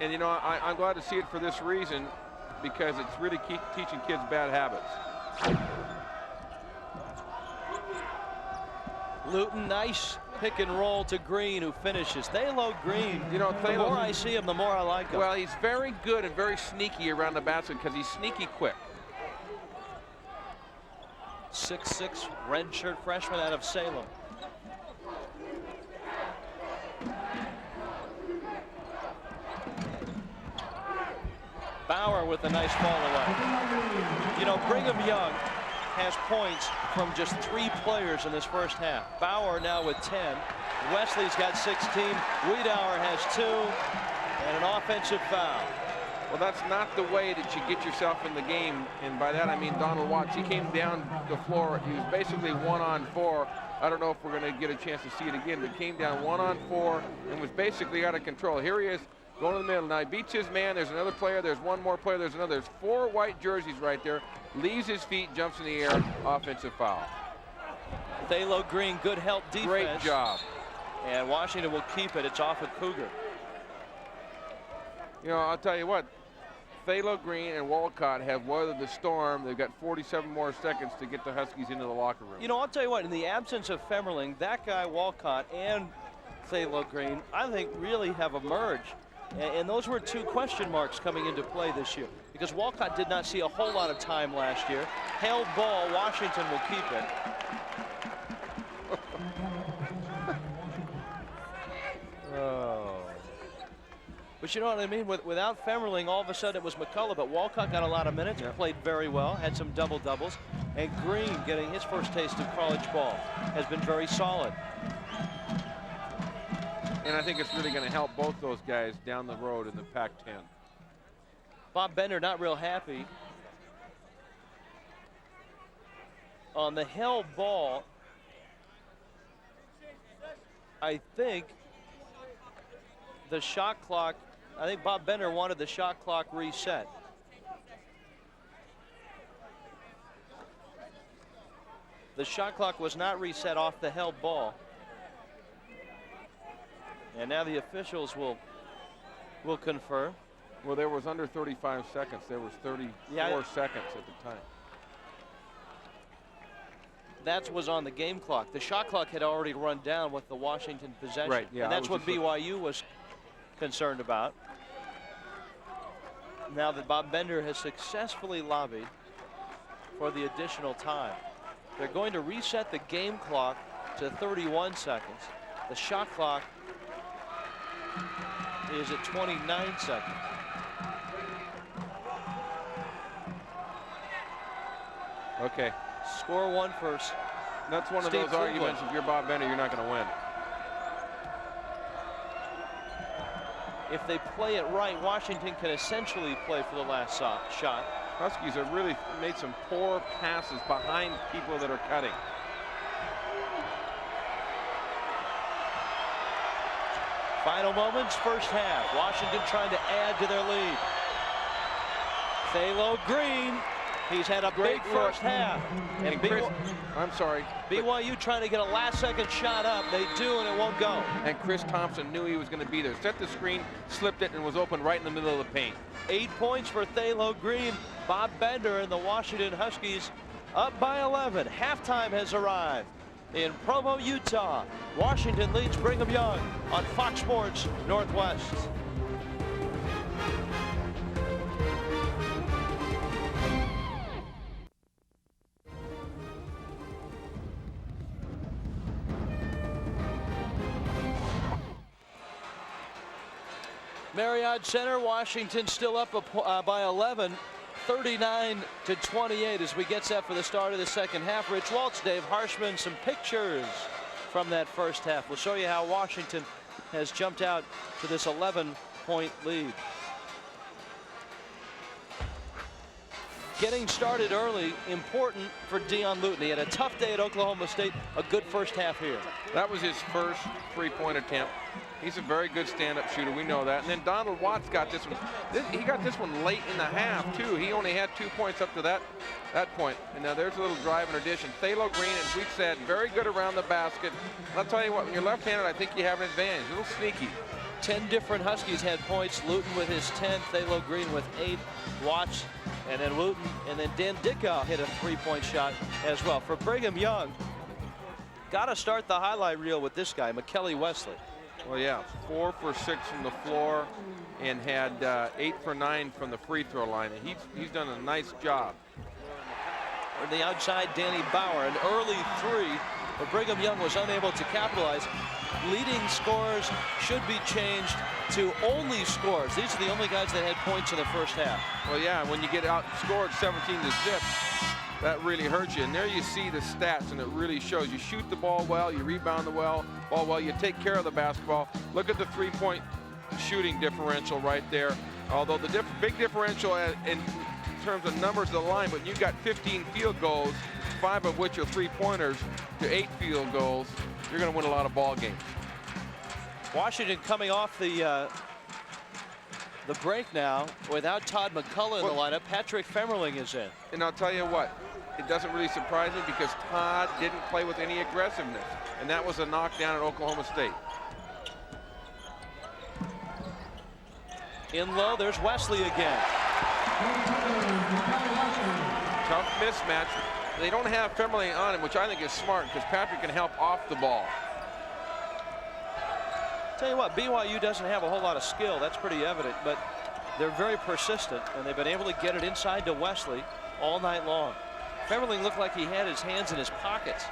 And, you know, I'm glad to see it for this reason, because it's really teaching kids bad habits. Luton, nice pick and roll to Green, who finishes. Thalo Green, you know, the more I see him, the more I like him. Well, he's very good and very sneaky around the basket because he's sneaky quick. 6'6", redshirt freshman out of Salem. Bauer with a nice ball away. You know, Brigham Young has points from just 3 players in this first half. Bauer now with 10. Wesley's got 16. Wiedauer has 2. And an offensive foul. Well, that's not the way that you get yourself in the game. And by that, I mean Donald Watts. He came down the floor. He was basically 1-on-4. I don't know if we're going to get a chance to see it again, but came down 1-on-4 and was basically out of control. Here he is going to the middle. Now he beats his man. There's another player. There's one more player. There's another. There's 4 white jerseys right there. Leaves his feet, jumps in the air. Offensive foul. Thalo Green, good help defense. Great job. And Washington will keep it. It's off a Cougar. You know, I'll tell you what. Thalo Green and Walcott have weathered the storm. They've got 47 more seconds to get the Huskies into the locker room. You know, I'll tell you what, in the absence of Femmerling, that guy Walcott and Thalo Green, I think, really have emerged. And those were 2 question marks coming into play this year, because Walcott did not see a whole lot of time last year. Held ball, Washington will keep it. Oh. But you know what I mean? Without Femmerling, all of a sudden it was McCullough, but Walcott got a lot of minutes, played very well, had some double-doubles. And Green, getting his first taste of college ball, has been very solid. And I think it's really going to help both those guys down the road in the Pac-10. Bob Bender not real happy. On the held ball, I think the shot clock, I think Bob Bender wanted the shot clock reset. The shot clock was not reset off the held ball. And now the officials will confer. Well, there was under 35 seconds. There was 34 seconds at the time. That was on the game clock. The shot clock had already run down with the Washington possession. Right, yeah. And that's what BYU was concerned about. Now that Bob Bender has successfully lobbied for the additional time. They're going to reset the game clock to 31 seconds. The shot clock is at 29 seconds. Okay. Score 1 first. That's one of those arguments. If you're Bob Bender, you're not going to win. If they play it right, Washington can essentially play for the last shot. Huskies have really made some poor passes behind people that are cutting. Final moments, first half. Washington trying to add to their lead. Thalo Green, he's had a big first half. And I'm sorry. BYU trying to get a last-second shot up. They do, and it won't go. And Chris Thompson knew he was going to be there. Set the screen, slipped it, and was open right in the middle of the paint. 8 points for Thalo Green. Bob Bender and the Washington Huskies up by 11. Halftime has arrived in Provo, Utah. Washington leads Brigham Young on Fox Sports Northwest. Marriott Center, Washington still up by 11, 39-28 as we get set for the start of the second half. Rich Waltz, Dave Harshman, some pictures from that first half. We'll show you how Washington has jumped out to this 11-point lead. Getting started early, important for Dion Luton. He had a tough day at Oklahoma State, a good first half here. That was his first three-point attempt. He's a very good stand-up shooter, we know that. And then Donald Watts got this one. He got this one late in the half, too. He only had 2 points up to that point. And now there's a little drive in addition. Thalo Green, as we said, very good around the basket. And I'll tell you what, when you're left-handed, I think you have an advantage. A little sneaky. 10 different Huskies had points. Luton with his 10th, Thalo Green with 8, Watts, and then Luton, and then Dan Dickow hit a 3-point shot as well. For Brigham Young, got to start the highlight reel with this guy, Makelly Wesley. Well, yeah, 4 for 6 from the floor and had 8 for 9 from the free throw line. And he's done a nice job. On the outside, Danny Bauer, an early 3, but Brigham Young was unable to capitalize. Leading scorers should be changed to only scores. These are the only guys that had points in the first half. Well, yeah, when you get outscored 17-0, that really hurts you. And there you see the stats, and it really shows. You shoot the ball well, you rebound the ball well, you take care of the basketball. Look at the three-point shooting differential right there. Although the big differential in terms of numbers of the line, but you've got 15 field goals, 5 of which are three-pointers, to 8 field goals. You're going to win a lot of ball games. Washington coming off the break now without Todd McCullough in the lineup. Patrick Femmerling is in. And I'll tell you what, it doesn't really surprise me because Todd didn't play with any aggressiveness, and that was a knockdown at Oklahoma State. In low, there's Wesley again. Tough mismatch. They don't have Femmerling on him, which I think is smart because Patrick can help off the ball. Tell you what, BYU doesn't have a whole lot of skill. That's pretty evident, but they're very persistent, and they've been able to get it inside to Wesley all night long. Femmerling looked like he had his hands in his pockets,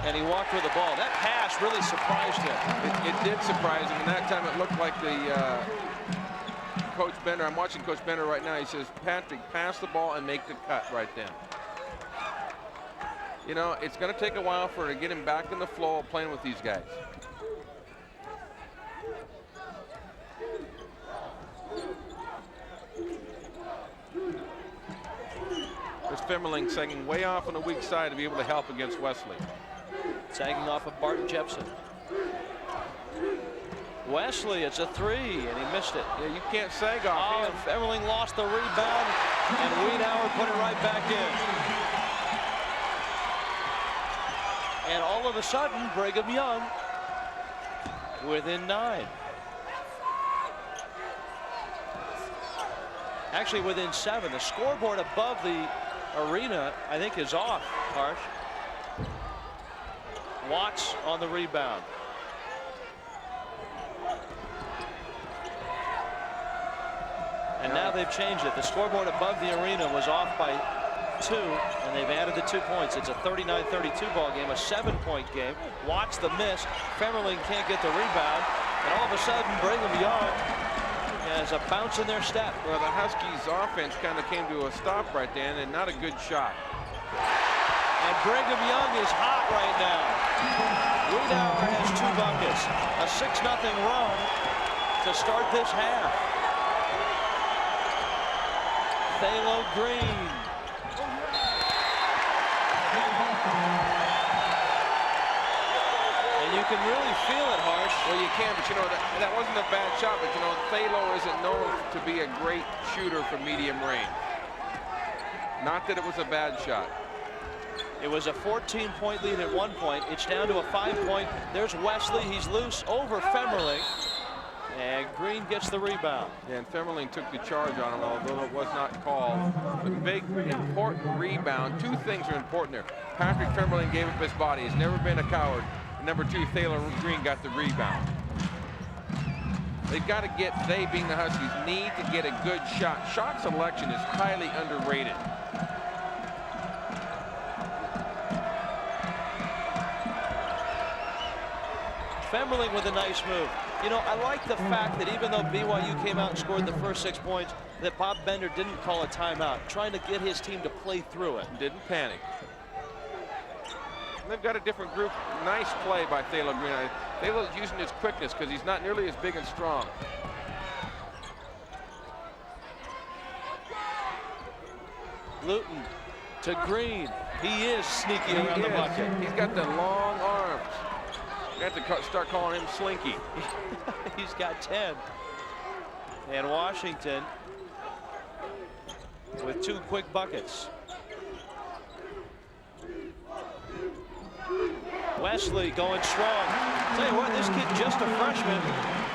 and he walked with the ball. That pass really surprised him. It did surprise him, and that time it looked like the Coach Bender, I'm watching Coach Bender right now. He says, Patrick, pass the ball and make the cut right then. You know, it's going to take a while for her to get him back in the flow of playing with these guys. There's Femmerling sagging way off on the weak side to be able to help against Wesley. Sagging off of Barton Jepson. Wesley, it's a 3, and he missed it. Yeah, you can't sag off him. Femmerling lost the rebound, and Wiedauer put it right back in. And all of a sudden, Brigham Young within 9. Actually within 7. The scoreboard above the arena, I think, is off, Harsh. Watts on the rebound. And now they've changed it. The scoreboard above the arena was off by 2, and they've added the 2 points. It's a 39-32 ball game, a 7-point game. Watch the miss. Femmerling can't get the rebound, and all of a sudden Brigham Young has a bounce in their step. Well, the Huskies' offense kind of came to a stop right then, and not a good shot. And Brigham Young is hot right now. Wiedauer has 2 buckets, a 6-0 run to start this half. Thalo Green. And you can really feel it, Harsh. Well, you can, but you know, that wasn't a bad shot, but you know, Thalo isn't known to be a great shooter from medium range. Not that it was a bad shot. It was a 14-point lead at one point. It's down to a 5-point. There's Wesley. He's loose over Femmerling. And Green gets the rebound. Yeah, and Femmerling took the charge on him, although it was not called. A big, important rebound. 2 things are important there. Patrick Femmerling gave up his body. He's never been a coward. And number 2, Thalo Green got the rebound. They've got to get, they being the Huskies, need to get a good shot. Shot selection is highly underrated. Femmerling with a nice move. You know, I like the fact that even though BYU came out and scored the first 6 points, that Bob Bender didn't call a timeout, trying to get his team to play through it. Didn't panic. They've got a different group. Nice play by Thalo Green. Thalo's using his quickness because he's not nearly as big and strong. Luton to Green. He is sneaky around the bucket. He's got the long arms. You have to start calling him Slinky. He's got 10. And Washington with 2 quick buckets. Wesley going strong. Tell you what, this kid, just a freshman,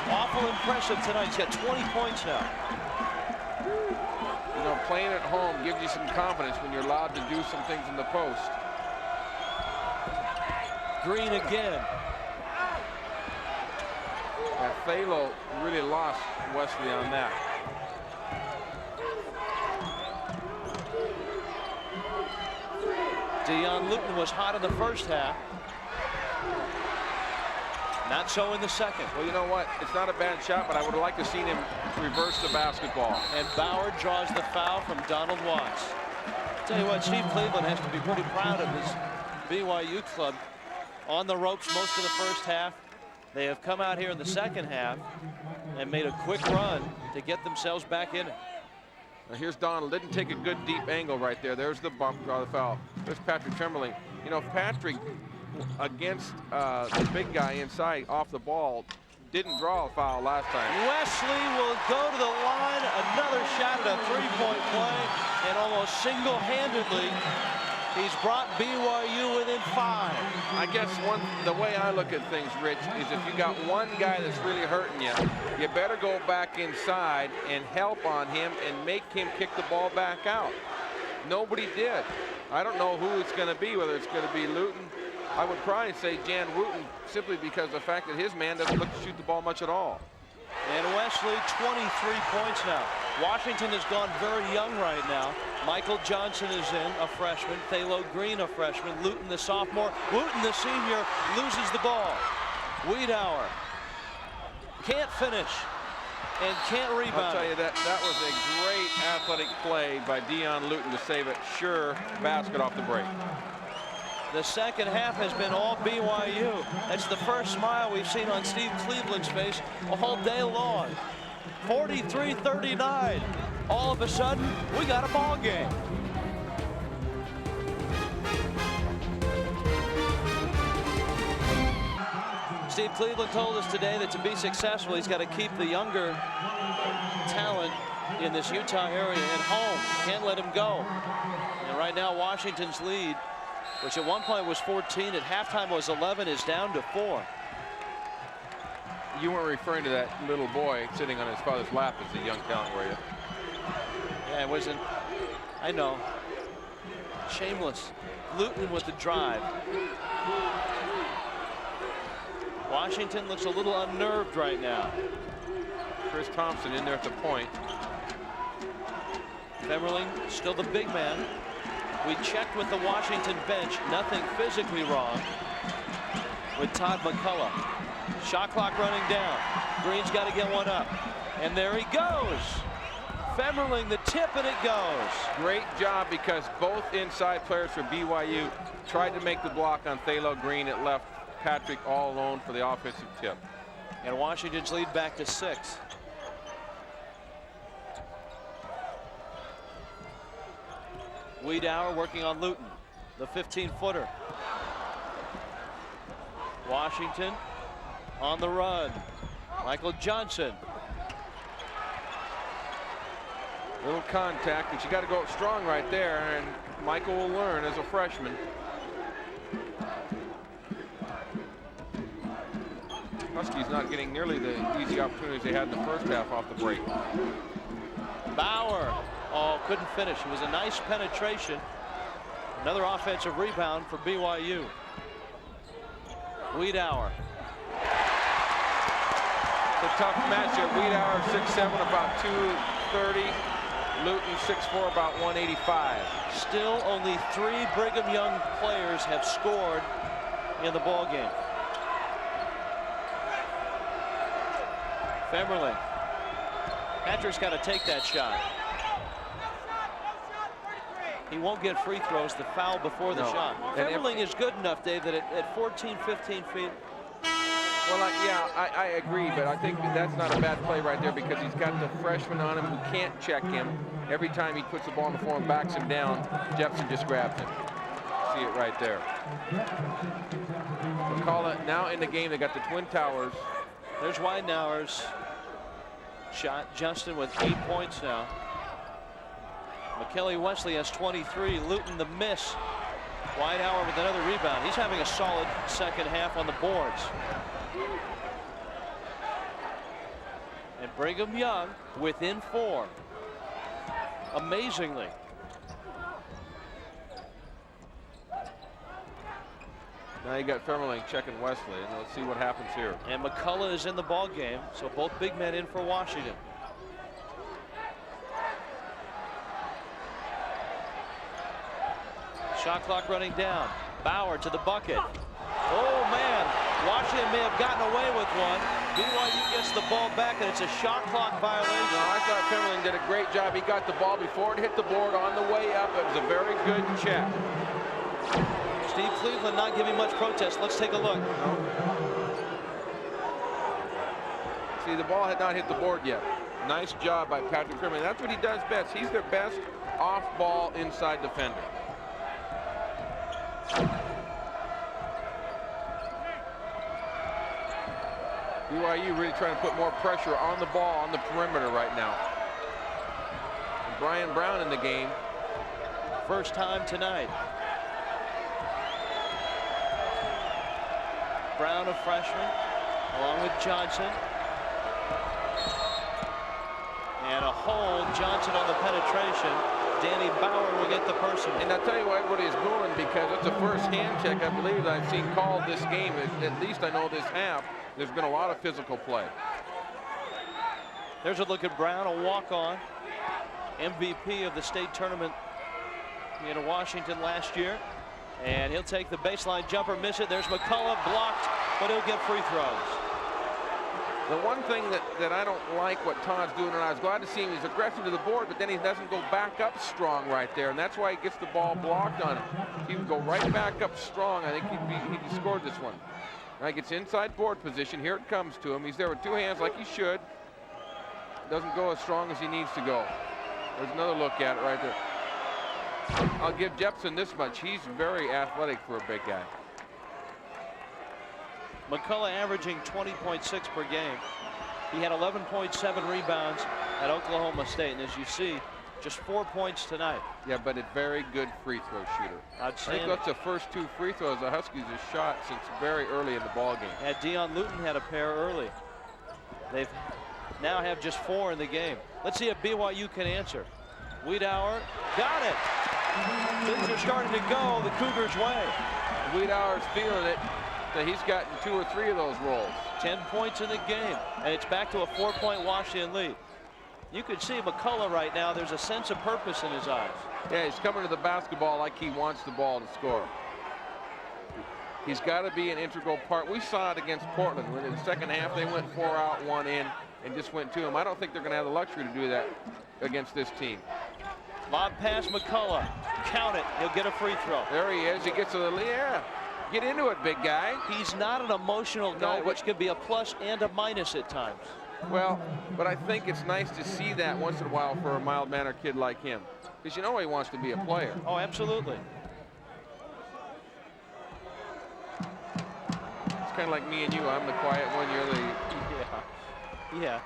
awful impressive tonight. He's got 20 points now. You know, playing at home gives you some confidence when you're allowed to do some things in the post. Green again. And Thalo really lost Wesley on that. Dion Luton was hot in the first half. Not so in the second. Well, you know what? It's not a bad shot, but I would have liked to seen him reverse the basketball. And Bauer draws the foul from Donald Watts. Tell you what, Steve Cleveland has to be pretty proud of his BYU club. On the ropes most of the first half. They have come out here in the second half and made a quick run to get themselves back in it. Now here's Donald. Didn't take a good deep angle right there. There's the bump, draw the foul. There's Patrick Tremblay. You know, Patrick against the big guy inside off the ball didn't draw a foul last time. Wesley will go to the line. Another shot at a three-point play, and almost single-handedly he's brought BYU within 5. I guess the way I look at things, Rich, is if you got one guy that's really hurting you, you better go back inside and help on him and make him kick the ball back out. Nobody did. I don't know who it's going to be, whether it's going to be Luton. I would probably say Jan Wooten, simply because of the fact that his man doesn't look to shoot the ball much at all. And Wesley, 23 points now. Washington has gone very young right now. Michael Johnson is in, a freshman. Thalo Green, a freshman. Luton, the sophomore. Wooten, the senior, loses the ball. Wiedauer can't finish and can't rebound. I'll tell you, that was a great athletic play by Dion Luton to save it. Sure, basket off the break. The second half has been all BYU. That's the first smile we've seen on Steve Cleveland's face all day long. 43-39. All of a sudden, we got a ball game. Steve Cleveland told us today that to be successful, he's got to keep the younger talent in this Utah area at home. Can't let him go. And right now, Washington's lead, which at one point was 14, at halftime was 11, is down to 4. You weren't referring to that little boy sitting on his father's lap as a young talent, were you? Yeah, it wasn't. I know. Shameless. Luton with the drive. Washington looks a little unnerved right now. Chris Thompson in there at the point. Femmerling still the big man. We checked with the Washington bench. Nothing physically wrong with Todd McCullough. Shot clock running down. Green's got to get one up. And there he goes. Femmerling the tip, and it goes. Great job, because both inside players for BYU tried to make the block on Thalo Green. It left Patrick all alone for the offensive tip. And Washington's lead back to 6. Wiedauer working on Luton, the 15-footer. Washington on the run. Michael Johnson. Little contact, but you got to go strong right there, and Michael will learn as a freshman. Huskies not getting nearly the easy opportunities they had in the first half off the break. Bauer, oh, couldn't finish. It was a nice penetration. Another offensive rebound for BYU. Wiedauer. It's a tough matchup. Wiedauer 6'7", about 230. Luton 6'4", about 185. Still only 3 Brigham Young players have scored in the ball game. Femmerling. Patrick's got to take that shot. He won't get free throws. The foul before the shot. Femmerling is good enough, Dave, that at 14, 15 feet. Well, I agree, but I think that's not a bad play right there because he's got the freshman on him who can't check him. Every time he puts the ball on the floor and backs him down, Jepson just grabs him. See it right there. McCullough now in the game. They got the Twin Towers. There's Weidenauer's shot. Justin with 8 points now. McKelly Wesley has 23. Luton the miss. Weidenauer with another rebound. He's having a solid second half on the boards. And Brigham Young within 4. Amazingly. Now you got Femmerling checking Wesley, and let's see what happens here. And McCullough is in the ball game, so both big men in for Washington. Shot clock running down. Bauer to the bucket. Oh man, Washington may have gotten away with one. BYU gets the ball back, and it's a shot clock violation. No, I thought Femmerling did a great job. He got the ball before it hit the board on the way up. It was a very good check. Steve Cleveland not giving much protest. Let's take a look. See, the ball had not hit the board yet. Nice job by Patrick Femmerling. That's what he does best. He's their best off-ball inside defender. BYU really trying to put more pressure on the ball on the perimeter right now. And Brian Brown in the game. First time tonight. Brown, a freshman, along with Johnson. And a hold. Johnson on the penetration. Danny Bauer will get the personal. And I'll tell you what everybody is booing because it's a first hand check I believe I've seen called this game. At least I know this half. There's been a lot of physical play. There's a look at Brown, a walk-on. MVP of the state tournament in Washington last year. And he'll take the baseline jumper, miss it. There's McCullough, blocked, but he'll get free throws. The one thing that I don't like what Todd's doing, and I was glad to see him, he's aggressive to the board, but then he doesn't go back up strong right there, and that's why he gets the ball blocked on him. If he would go right back up strong, I think he'd scored this one. Now he gets inside board position. Here it comes to him. He's there with two hands like he should. Doesn't go as strong as he needs to go. There's another look at it right there. I'll give Jepson this much. He's very athletic for a big guy. McCullough averaging 20.6 per game. He had 11.7 rebounds at Oklahoma State, and as you see, just 4 points tonight. Yeah, but a very good free throw shooter. I think that's the first 2 free throws the Huskies have shot since very early in the ball game. And Dion Luton had a pair early. They've now have just 4 in the game. Let's see if BYU can answer. Wiedauer got it. Things are starting to go the Cougars' way. Wiedauer's feeling it. So he's gotten 2 or 3 of those rolls. 10 points in the game, and it's back to a 4-point Washington lead. You can see McCullough right now. There's a sense of purpose in his eyes. Yeah, he's coming to the basketball like he wants the ball to score. He's got to be an integral part. We saw it against Portland when in the second half they went 4 out, 1 in, and just went to him. I don't think they're going to have the luxury to do that against this team. Lob pass McCullough. Count it. He'll get a free throw. There he is. He gets to the lead. Yeah. Get into it, big guy. He's not an emotional guy, which can be a plus and a minus at times. Well, but I think it's nice to see that once in a while for a mild-mannered kid like him. Because you know he wants to be a player. Oh, absolutely. It's kind of like me and you. I'm the quiet one. You're the... Yeah.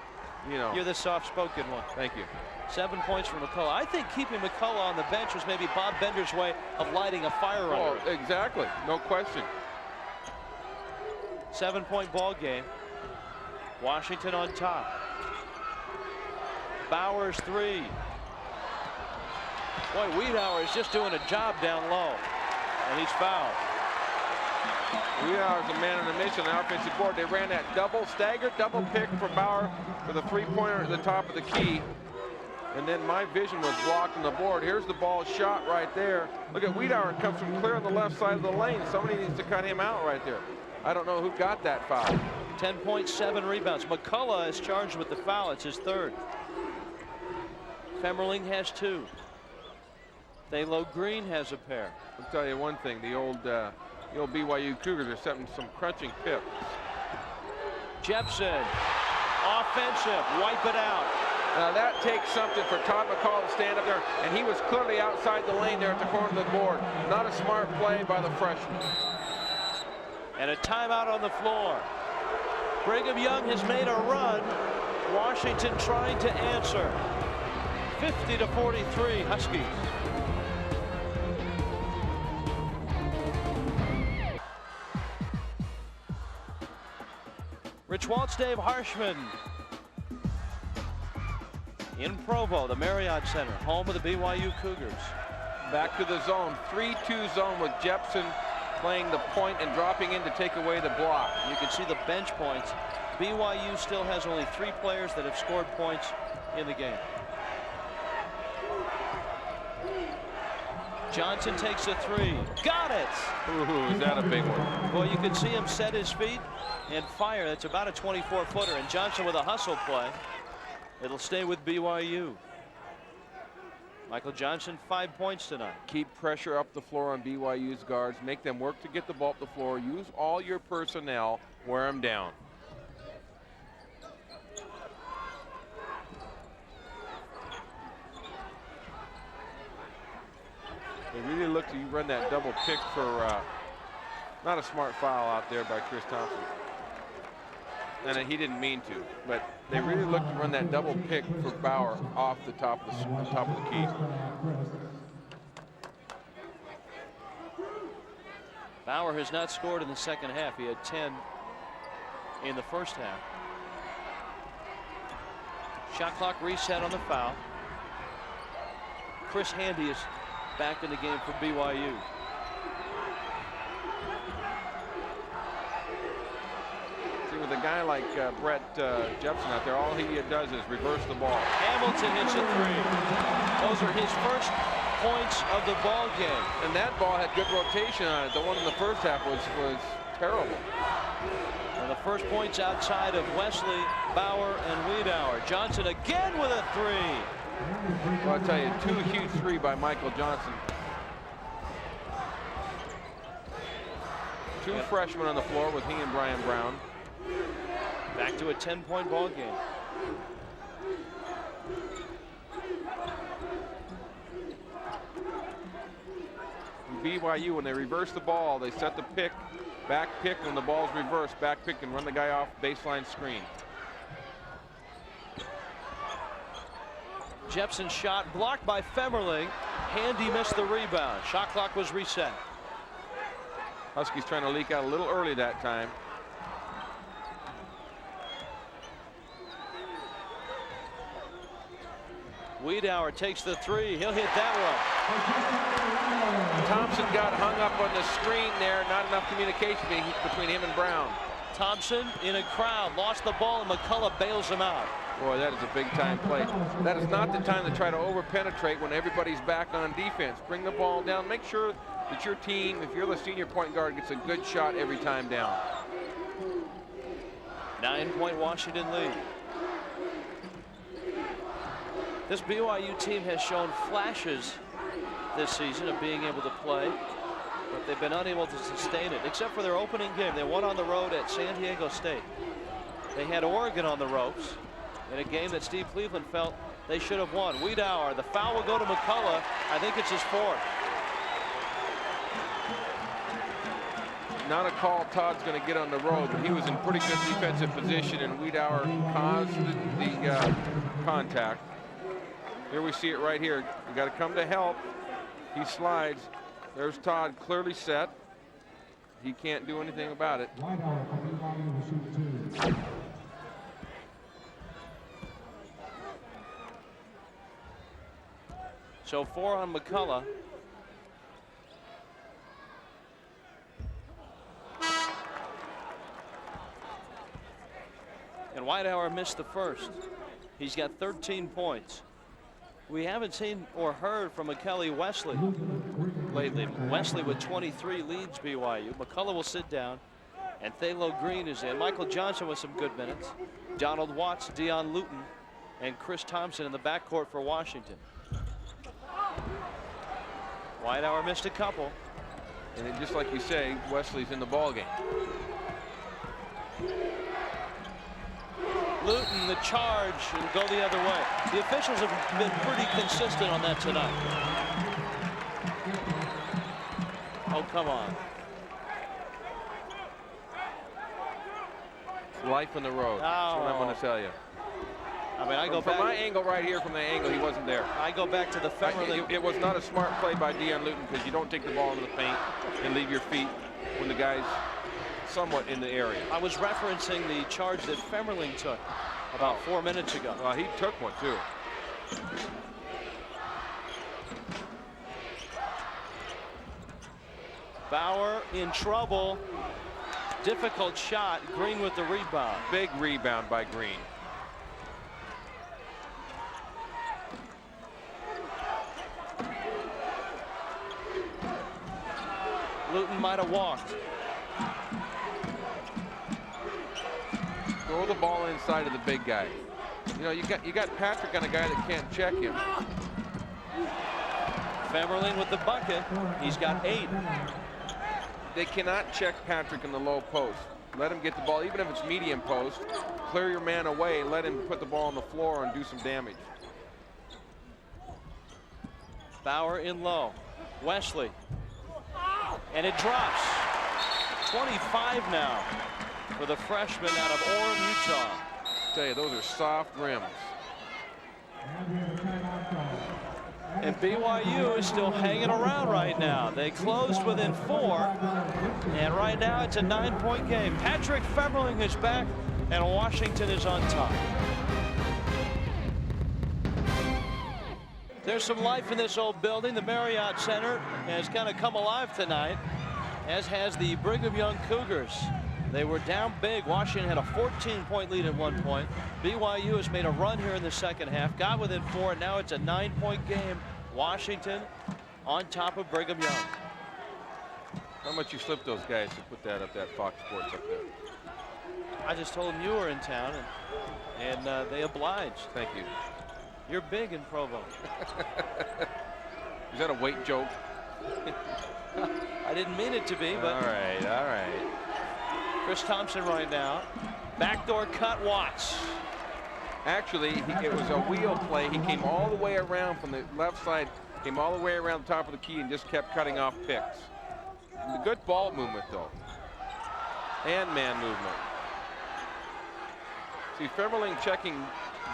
You know. You're the soft-spoken one. Thank you. 7 points for McCullough. I think keeping McCullough on the bench was maybe Bob Bender's way of lighting a fire under it. Exactly. No question. 7-point ball game. Washington on top. Bauer's 3. Boy, Wiedauer is just doing a job down low. And he's fouled. Wiedauer's a man on a mission on the offensive board. They ran that double stagger, double pick for Bauer for the 3-pointer at the top of the key. And then my vision was blocked on the board. Here's the ball shot right there. Look at Wiedauer, comes from clear on the left side of the lane. Somebody needs to cut him out right there. I don't know who got that foul. 10.7 rebounds. McCullough is charged with the foul. It's his third. Femmerling has 2. Thalo Green has a pair. I'll tell you one thing, the old BYU Cougars are setting some crunching pips. Jepson, offensive, wipe it out. Now that takes something for Todd McCall to stand up there, and he was clearly outside the lane there at the corner of the board. Not a smart play by the freshman. And a timeout on the floor. Brigham Young has made a run. Washington trying to answer. 50-43 Huskies. Rich Waltz, Dave Harshman in Provo, the Marriott Center, home of the BYU Cougars. Back to the zone, 3-2 zone with Jepson playing the point and dropping in to take away the block. You can see the bench points. BYU still has only 3 players that have scored points in the game. Johnson takes a 3. Got it! Ooh, is that a big one? Well, you can see him set his feet and fire. That's about a 24-footer. And Johnson with a hustle play. It'll stay with BYU. Michael Johnson, 5 points tonight. Keep pressure up the floor on BYU's guards. Make them work to get the ball up the floor. Use all your personnel. Wear them down. They really look to run that double pick for not a smart foul out there by Chris Thompson. And he didn't mean to, but they really look to run that double pick for Bauer off the top of the key. Bauer has not scored in the second half. He had 10 in the first half. Shot clock reset on the foul. Chris Handy is back in the game for BYU. See, with a guy like Brett Jepson out there, all he does is reverse the ball. Hamilton hits a 3. Those are his first points of the ball game. And that ball had good rotation on it. The one in the first half was terrible. And the first points outside of Wesley, Bauer, and Wiedauer. Johnson again with a 3. Well, I'll tell you, 2 huge 3 by Michael Johnson. 2 freshmen on the floor with he and Brian Brown. Back to a 10-point ball game. BYU, when they reverse the ball, they set the pick, back pick. When the ball's reversed, back pick and run the guy off baseline screen. Jepson's shot blocked by Femmerling. Handy missed the rebound. Shot clock was reset. Huskies trying to leak out a little early that time. Wiedauer takes the 3. He'll hit that one. Thompson got hung up on the screen there. Not enough communication between him and Brown. Thompson in a crowd, lost the ball, and McCullough bails him out. Boy, that is a big time play. That is not the time to try to over penetrate when everybody's back on defense. Bring the ball down. Make sure that your team, if you're the senior point guard, gets a good shot every time down. 9-point Washington lead. This BYU team has shown flashes this season of being able to play, but they've been unable to sustain it, except for their opening game. They won on the road at San Diego State. They had Oregon on the ropes in a game that Steve Cleveland felt they should have won. Wiedauer, the foul will go to McCullough. I think it's his 4th. Not a call Todd's going to get on the road, but he was in pretty good defensive position, and Wiedauer caused the contact. Here we see it right here. You got to come to help. He slides. There's Todd clearly set. He can't do anything about it. So 4 on McCullough. And Wiedauer missed the first. He's got 13 points. We haven't seen or heard from McKelly Wesley lately. Wesley with 23 leads BYU. McCullough will sit down. And Thalo Green is in. Michael Johnson with some good minutes. Donald Watts, Dion Luton, and Chris Thompson in the backcourt for Washington. Whitehour missed a couple. And then just like you say, Wesley's in the ball game. Luton, the charge, and go the other way. The officials have been pretty consistent on that tonight. Oh, come on. Life on the road. That's what I'm going to tell you. I mean, I go from back. my angle right here, from the angle, he wasn't there. I go back to the Femmerling. It was not a smart play by Dion Luton, because you don't take the ball into the paint and leave your feet when the guy's somewhat in the area. I was referencing the charge that Femmerling took about 4 minutes ago. Well, he took one too. Bauer in trouble. Difficult shot. Green with the rebound. Big rebound by Green. Luton might have walked. Throw the ball inside of the big guy. You know, you got Patrick on a guy that can't check him. Femmerling with the bucket. He's got 8. They cannot check Patrick in the low post. Let him get the ball, even if it's medium post. Clear your man away. Let him put the ball on the floor and do some damage. Bauer in low. Wesley. And it drops. 25 now for the freshman out of Orem, Utah. I tell you, those are soft rims. And BYU is still hanging around right now. They closed within 4, and right now it's a 9-point game. Patrick Femmerling is back, and Washington is on top. There's some life in this old building. The Marriott Center has kind of come alive tonight, as has the Brigham Young Cougars. They were down big. Washington had a 14-point lead at one point. BYU has made a run here in the second half, got within 4, and now it's a 9-point game. Washington on top of Brigham Young. How much you slipped those guys to put that up, that Fox Sports up there? I just told them you were in town, and they obliged. Thank you. You're big in Provo. Is that a weight joke? I didn't mean it to be, but. All right, all right. Chris Thompson right now. Backdoor cut, Watts. Actually, it was a wheel play. He came all the way around from the left side, came all the way around the top of the key and just kept cutting off picks. And a good ball movement, though. And man movement. See, Femmerling checking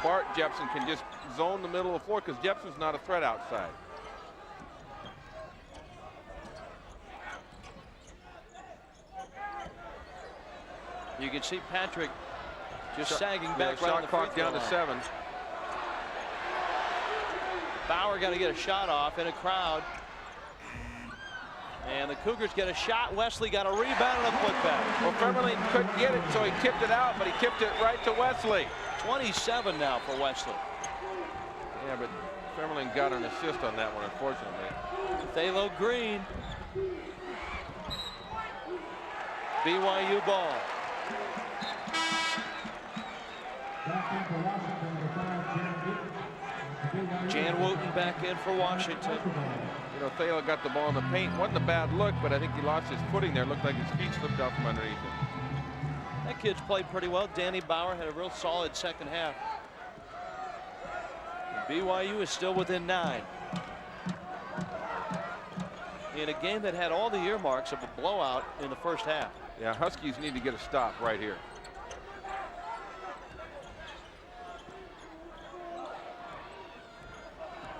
Bart Jepson can just zone the middle of the floor because Jepson's not a threat outside. You can see Patrick just sagging back. Shot clock down to 7. Bauer got to get a shot off in a crowd. And the Cougars get a shot. Wesley got a rebound and a putback. Well, Femmerling couldn't get it, so he tipped it out, but he tipped it right to Wesley. 27 now for Wesley. Yeah, but Femmerling got an assist on that one, unfortunately. Thalo Green. BYU ball. Jan Wooten back in for Washington. You know, Thalo got the ball in the paint. Wasn't a bad look, but I think he lost his footing there. Looked like his feet slipped out from underneath him. That kid's played pretty well. Danny Bauer had a real solid second half. BYU is still within 9. In a game that had all the earmarks of a blowout in the first half. Yeah, Huskies need to get a stop right here.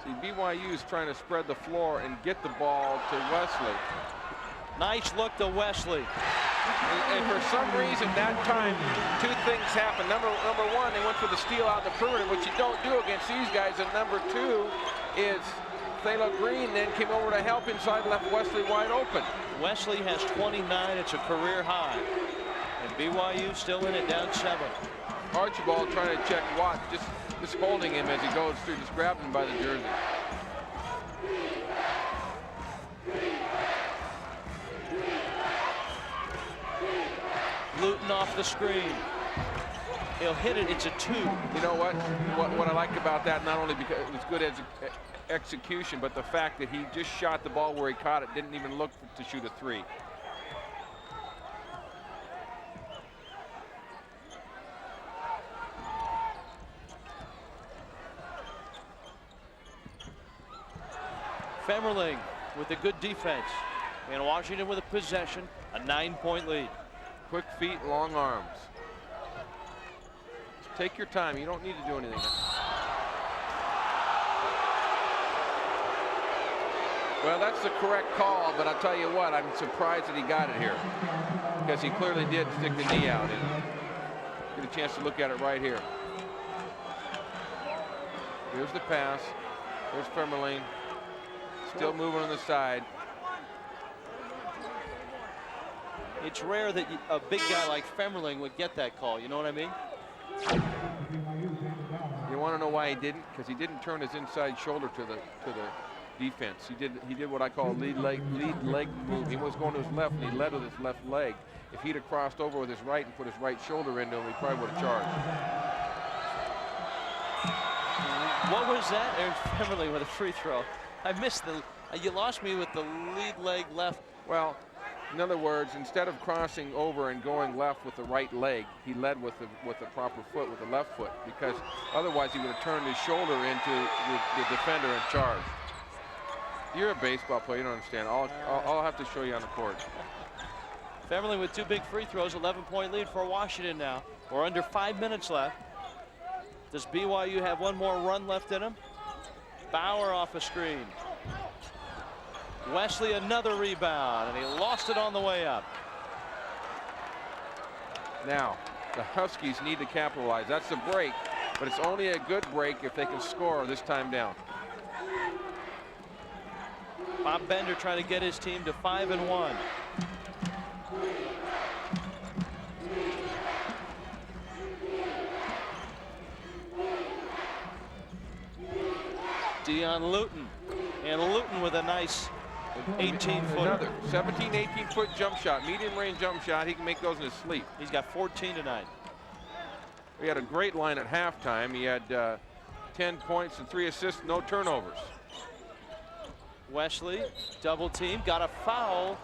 See, BYU is trying to spread the floor and get the ball to Wesley. Nice look to Wesley. And for some reason that time, 2 things happened. Number one, they went for the steal out in the perimeter, which you don't do against these guys. And number 2 is Thalo Green then came over to help inside, left Wesley wide open. Wesley has 29. It's a career high. And BYU still in it, down 7. Archibald trying to check Watt, just holding him as he goes through, just grabbing him by the jersey. Luton off the screen. He'll hit it. It's a 2. You know what I like about that, not only because it was good execution, but the fact that he just shot the ball where he caught it, didn't even look to shoot a 3. Femmerling with a good defense. And Washington with a possession, a 9-point lead. Quick feet, long arms. Take your time. You don't need to do anything. Well, that's the correct call, but I'll tell you what, I'm surprised that he got it here, because he clearly did stick the knee out and get a chance to look at it right here. Here's the pass. There's Femmerling. Still moving on the side. It's rare that a big guy like Femmerling would get that call. You know what I mean? You want to know why he didn't? Because he didn't turn his inside shoulder to the defense. He did what I call lead leg move. He was going to his left, and he led with his left leg. If he'd have crossed over with his right and put his right shoulder into him, he probably would have charged. What was that? There's Femmerling with a free throw. I missed the. You lost me with the lead leg left. Well, in other words, instead of crossing over and going left with the right leg, he led with the proper foot, with the left foot, because otherwise he would have turned his shoulder into the defender and charged. You're a baseball player, you don't understand. I'll have to show you on the court. Femmerling with 2 big free throws, 11-point lead for Washington now. We're under 5 minutes left. Does BYU have one more run left in him? Bauer off a screen. Wesley another rebound, and he lost it on the way up. Now, the Huskies need to capitalize. That's a break, but it's only a good break if they can score this time down. Bob Bender trying to get his team to 5-1. Dion Luton, and Luton with a nice 18-footer. Another 17, 18-foot jump shot, medium range jump shot. He can make those in his sleep. He's got 14 tonight. He had a great line at halftime. He had 10 points and 3 assists, no turnovers. Wesley, double team, got a foul,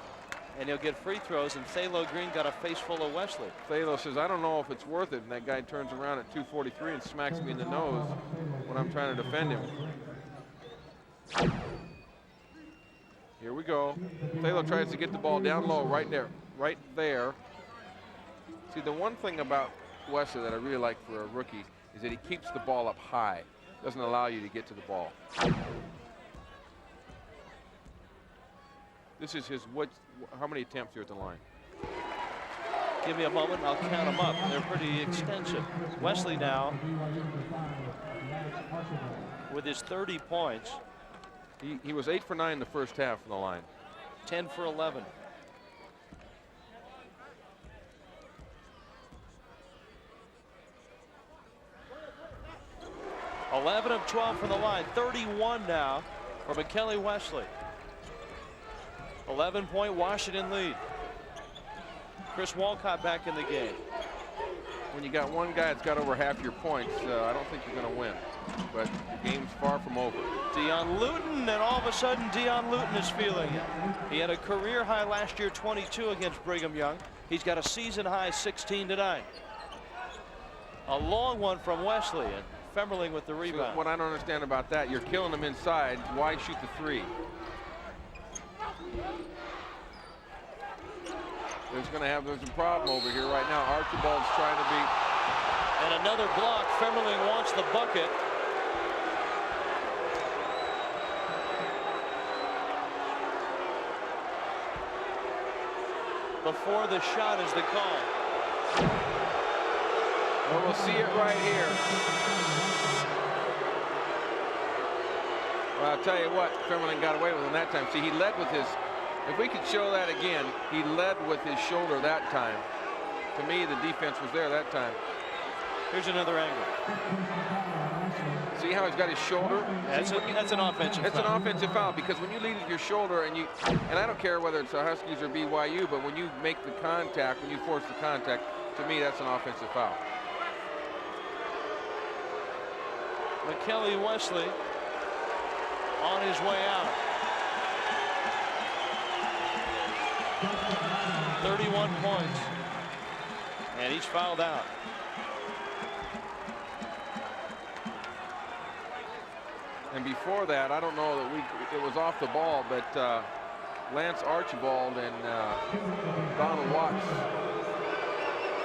and he'll get free throws, and Thalo Green got a face full of Wesley. Thalo says, I don't know if it's worth it, and that guy turns around at 2:43 and smacks me in the nose when I'm trying to defend him. Here we go. Thalo tries to get the ball down low right there. See, the one thing about Wesley that I really like for a rookie is that he keeps the ball up high. Doesn't allow you to get to the ball. This is his, how many attempts here at the line? Give me a moment, I'll count them up. They're pretty extensive. Wesley now with his 30 points. He was 8 for 9 in the first half from the line. 10 for 11. (11 of 12 from the line. 31 now for McKelly Wesley. 11-point Washington lead. Chris Walcott back in the game. When you got one guy that's got over half your points, I don't think you're going to win. But the game's far from over. Dion Luton, and all of a sudden Dion Luton is feeling it. He had a career high last year, 22 against Brigham Young. He's got a season high 16 tonight. A long one from Wesley, and Femmerling with the rebound. So what I don't understand about that, you're killing them inside. Why shoot the 3? There's a problem over here right now. Archibald's trying to beat. And another block. Femmerling wants the bucket. Before the shot is the call. Well, we'll see it right here. Well, I'll tell you what, Femmerling got away with him that time. See, he led with his. If we could show that again, he led with his shoulder that time. To me, the defense was there that time. Here's another angle. See how he's got his shoulder? That's an offensive foul. It's an offensive foul, because when you lead with your shoulder and I don't care whether it's the Huskies or BYU, but when you make the contact, when you force the contact, to me that's an offensive foul. McKelly Wesley on his way out. 31 points. And he's fouled out. And before that, I don't know that it was off the ball, but Lance Archibald and Donald Watts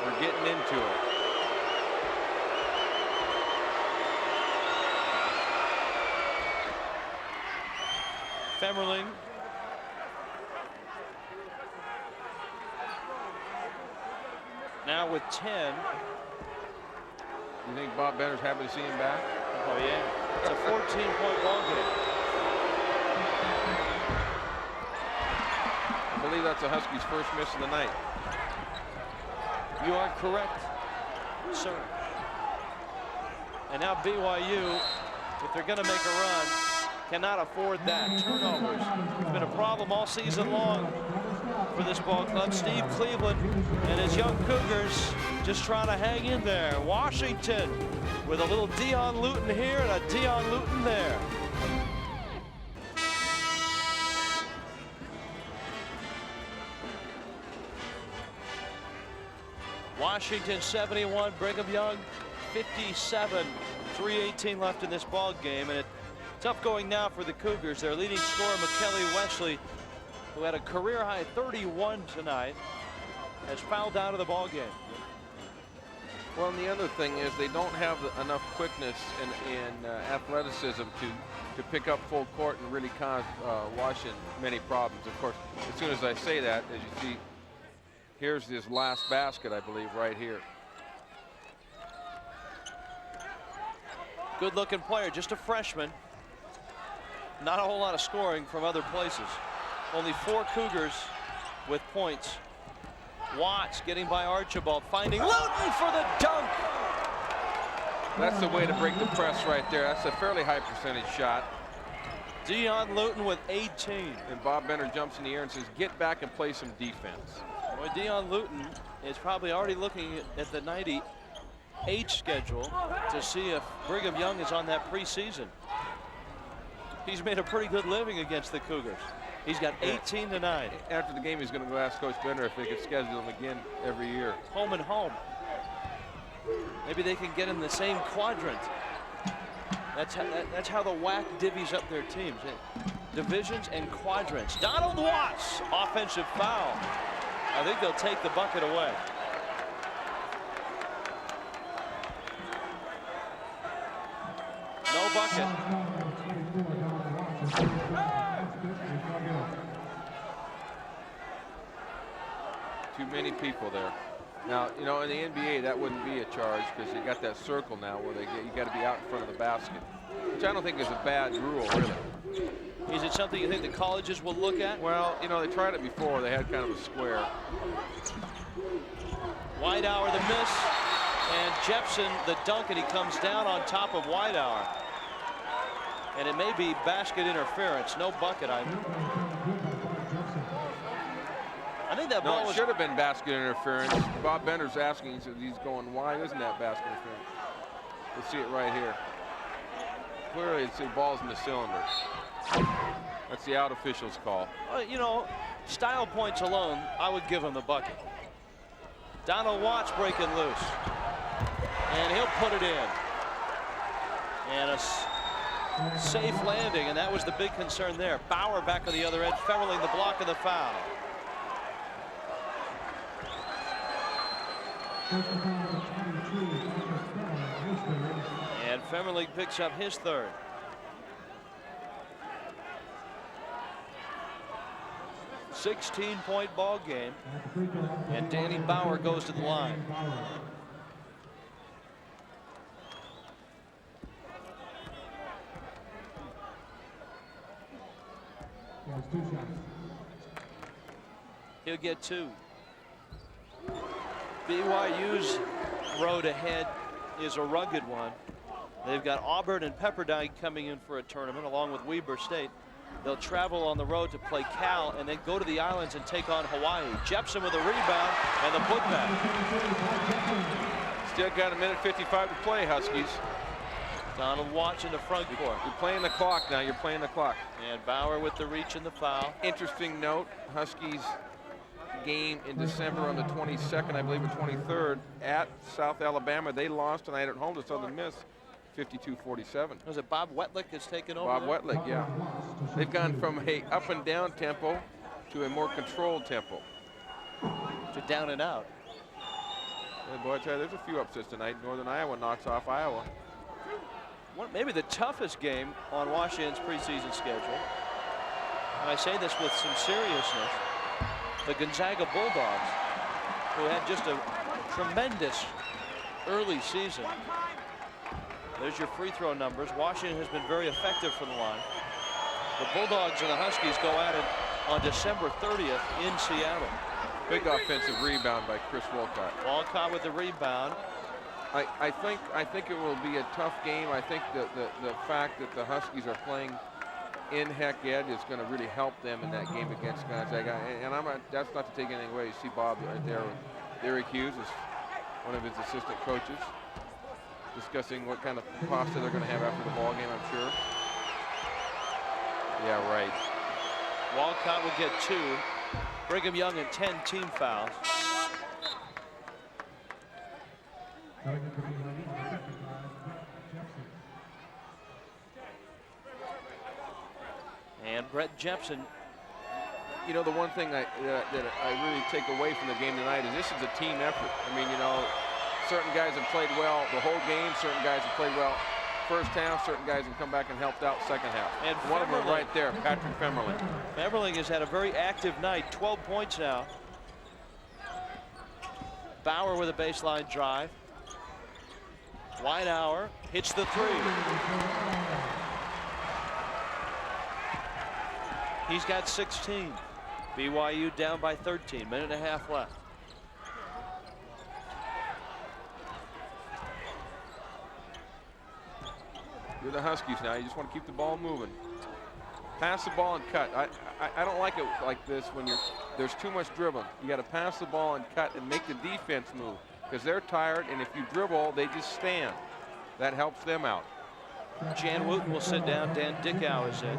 were getting into it. Femmerling. Now with 10. You think Bob Benner's happy to see him back? Oh, yeah. It's a 14-point ball game. I believe that's the Huskies' first miss of the night. You are correct, sir. And now BYU, if they're going to make a run, cannot afford that. Turnovers. It's been a problem all season long for this ball club. Steve Cleveland and his young Cougars just trying to hang in there. Washington with a little Dion Luton here and a Dion Luton there. Washington 71, Brigham Young 57. 3:18 left in this ball game, and it's tough going now for the Cougars. Their leading scorer, McKelly Wesley, who had a career-high 31 tonight, has fouled out of the ball game. Well, and the other thing is they don't have enough quickness and athleticism to pick up full court and really cause Washington many problems. Of course, as soon as I say that, as you see, here's his last basket, I believe, right here. Good-looking player, just a freshman. Not a whole lot of scoring from other places. Only 4 Cougars with points. Watts getting by Archibald, finding Luton for the dunk. That's the way to break the press right there. That's a fairly high percentage shot. Dion Luton with 18. And Bob Benner jumps in the air and says, get back and play some defense. Boy, Dion Luton is probably already looking at the 98 schedule to see if Brigham Young is on that preseason. He's made a pretty good living against the Cougars. He's got 18 tonight. After the game, he's going to go ask Coach Bender if they could schedule him again every year. Home and home. Maybe they can get in the same quadrant. That's how the WAC divvies up their teams. Divisions and quadrants. Donald Watts, offensive foul. I think they'll take the bucket away. No bucket. Too many people there. Now, you know, in the NBA, that wouldn't be a charge because you got that circle now where you got to be out in front of the basket, which I don't think is a bad rule, really. Is it something you think the colleges will look at? Well, you know, they tried it before. They had kind of a square. Whitehour the miss, and Jepson the dunk, and he comes down on top of Whitehour. And it may be basket interference. No bucket, I think that ball it should have been basket interference. Bob Bender's asking, he's going, why isn't that basket interference? We'll see it right here. Clearly, it's the ball's in the cylinder. That's the out official's call. You know, style points alone, I would give him the bucket. Donald Watts breaking loose. And he'll put it in. And a safe landing, and that was the big concern there. Bauer back on the other end, Femmerling the block and the foul. And Femmerling picks up his third. A 16-point ball game, and Danny Bauer goes to the line. He'll get 2. BYU's road ahead is a rugged one. They've got Auburn and Pepperdine coming in for a tournament along with Weber State. They'll travel on the road to play Cal and then go to the islands and take on Hawaii. Jepson with a rebound and the putback. Still got 1:55 to play, Huskies. Donald Watts in the front court. You're playing the clock now. You're playing the clock. And Bauer with the reach and the foul. Interesting note, Huskies game in December on the 22nd, I believe, or 23rd at South Alabama. They lost tonight at home to Southern Miss, 52-47. Was it Bob Wetlick has taken over? Bob Wetlick, yeah. They've gone from a up and down tempo to a more controlled tempo. To down and out. Yeah, boy, I tell you, there's a few upsets tonight. Northern Iowa knocks off Iowa. Maybe the toughest game on Washington's preseason schedule, and I say this with some seriousness, the Gonzaga Bulldogs, who had just a tremendous early season. There's your free throw numbers. Washington has been very effective from the line. The Bulldogs and the Huskies go at it on December 30th in Seattle. Big offensive rebound by Chris Walcott. Walcott with the rebound. I think it will be a tough game. I think the fact that the Huskies are playing in Heck Ed is going to really help them in that game against Gonzaga. And that's not to take anything away. You see Bob right there with Derek Hughes as one of his assistant coaches, discussing what kind of pasta they're going to have after the ball game, I'm sure. Yeah, right. Walcott will get 2. Brigham Young and 10 team fouls. And Brett Jepson. You know, the one thing that I really take away from the game tonight is this is a team effort. I mean, you know, certain guys have played well the whole game. Certain guys have played well first half. Certain guys have come back and helped out second half. And one of them right there, Patrick Femmerling. Femmerling has had a very active night. 12 points now. Bauer with a baseline drive. Whitehour hits the 3. He's got 16. BYU down by 13. Minute and a half left. You're the Huskies now. You just want to keep the ball moving. Pass the ball and cut. I don't like it like this when there's too much dribbling. You got to pass the ball and cut and make the defense move because they're tired, and if you dribble, they just stand. That helps them out. Jan Wooten will sit down. Dan Dickow is in.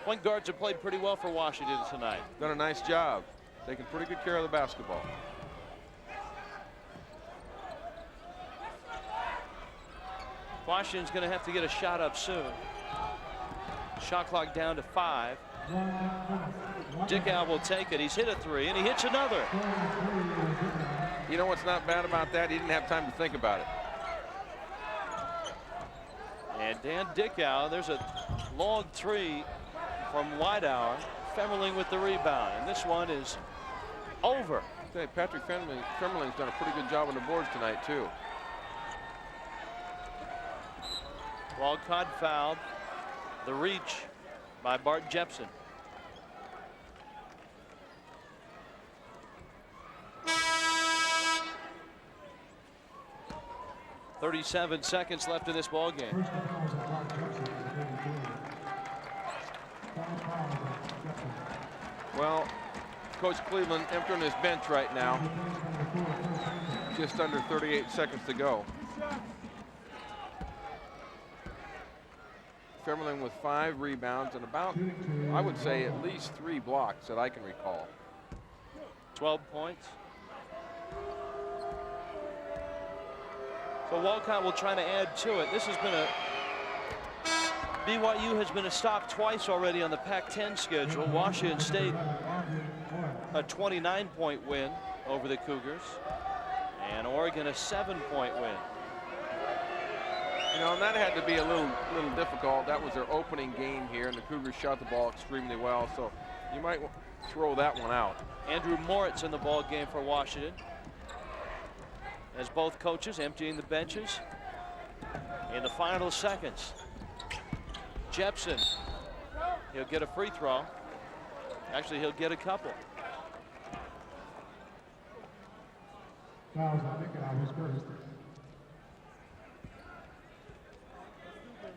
Point guards have played pretty well for Washington tonight. Done a nice job. Taking pretty good care of the basketball. Washington's going to have to get a shot up soon. Shot clock down to 5. Dickow will take it. He's hit a 3 and he hits another. You know what's not bad about that? He didn't have time to think about it. And Dan Dickow, there's a long 3 from Whitehour. Femmerling with the rebound, and this one is over. Patrick Femmerling's done a pretty good job on the boards tonight too. Walcott fouled. The reach by Bart Jepson. .37 seconds left in this ball game. Well, Coach Cleveland emptying his bench right now. Just under 38 seconds to go. Femmerling with 5 rebounds and about, I would say, at least 3 blocks that I can recall. 12 points. So Walcott will try to add to it. This has been BYU has been a stop twice already on the Pac-10 schedule. Washington State, a 29-point win over the Cougars, and Oregon a 7-point win. You know, and that had to be a little difficult. That was their opening game here, and the Cougars shot the ball extremely well, so you might throw that one out. Andrew Moritz in the ball game for Washington, as both coaches emptying the benches in the final seconds. Jepson, he'll get a free throw. Actually, he'll get a couple.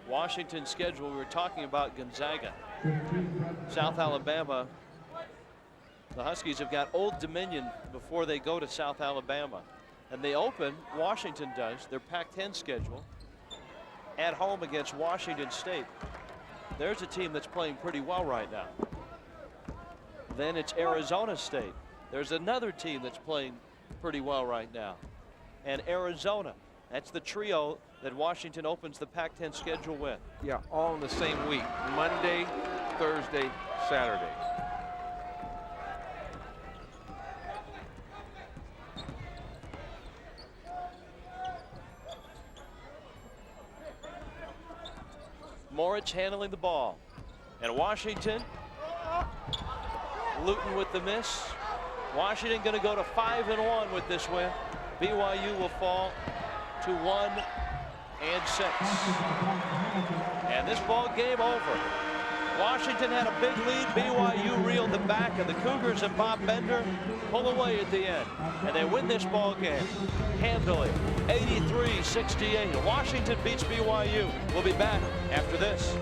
Washington's schedule, we were talking about Gonzaga. South Alabama. The Huskies have got Old Dominion before they go to South Alabama. And they open, Washington does, their Pac-10 schedule at home against Washington State. There's a team that's playing pretty well right now. Then it's Arizona State. There's another team that's playing pretty well right now. And Arizona. That's the trio that Washington opens the Pac-10 schedule with. Yeah, all in the same week. Monday, Thursday, Saturday. Moritz handling the ball. And Washington, Luton with the miss. Washington going to go to 5-1 with this win. BYU will fall to 1-6. And this ball game over. Washington had a big lead. BYU reeled them back, and the Cougars and Bob Bender pull away at the end. And they win this ball game handily, 83-68. Washington beats BYU. We'll be back after this.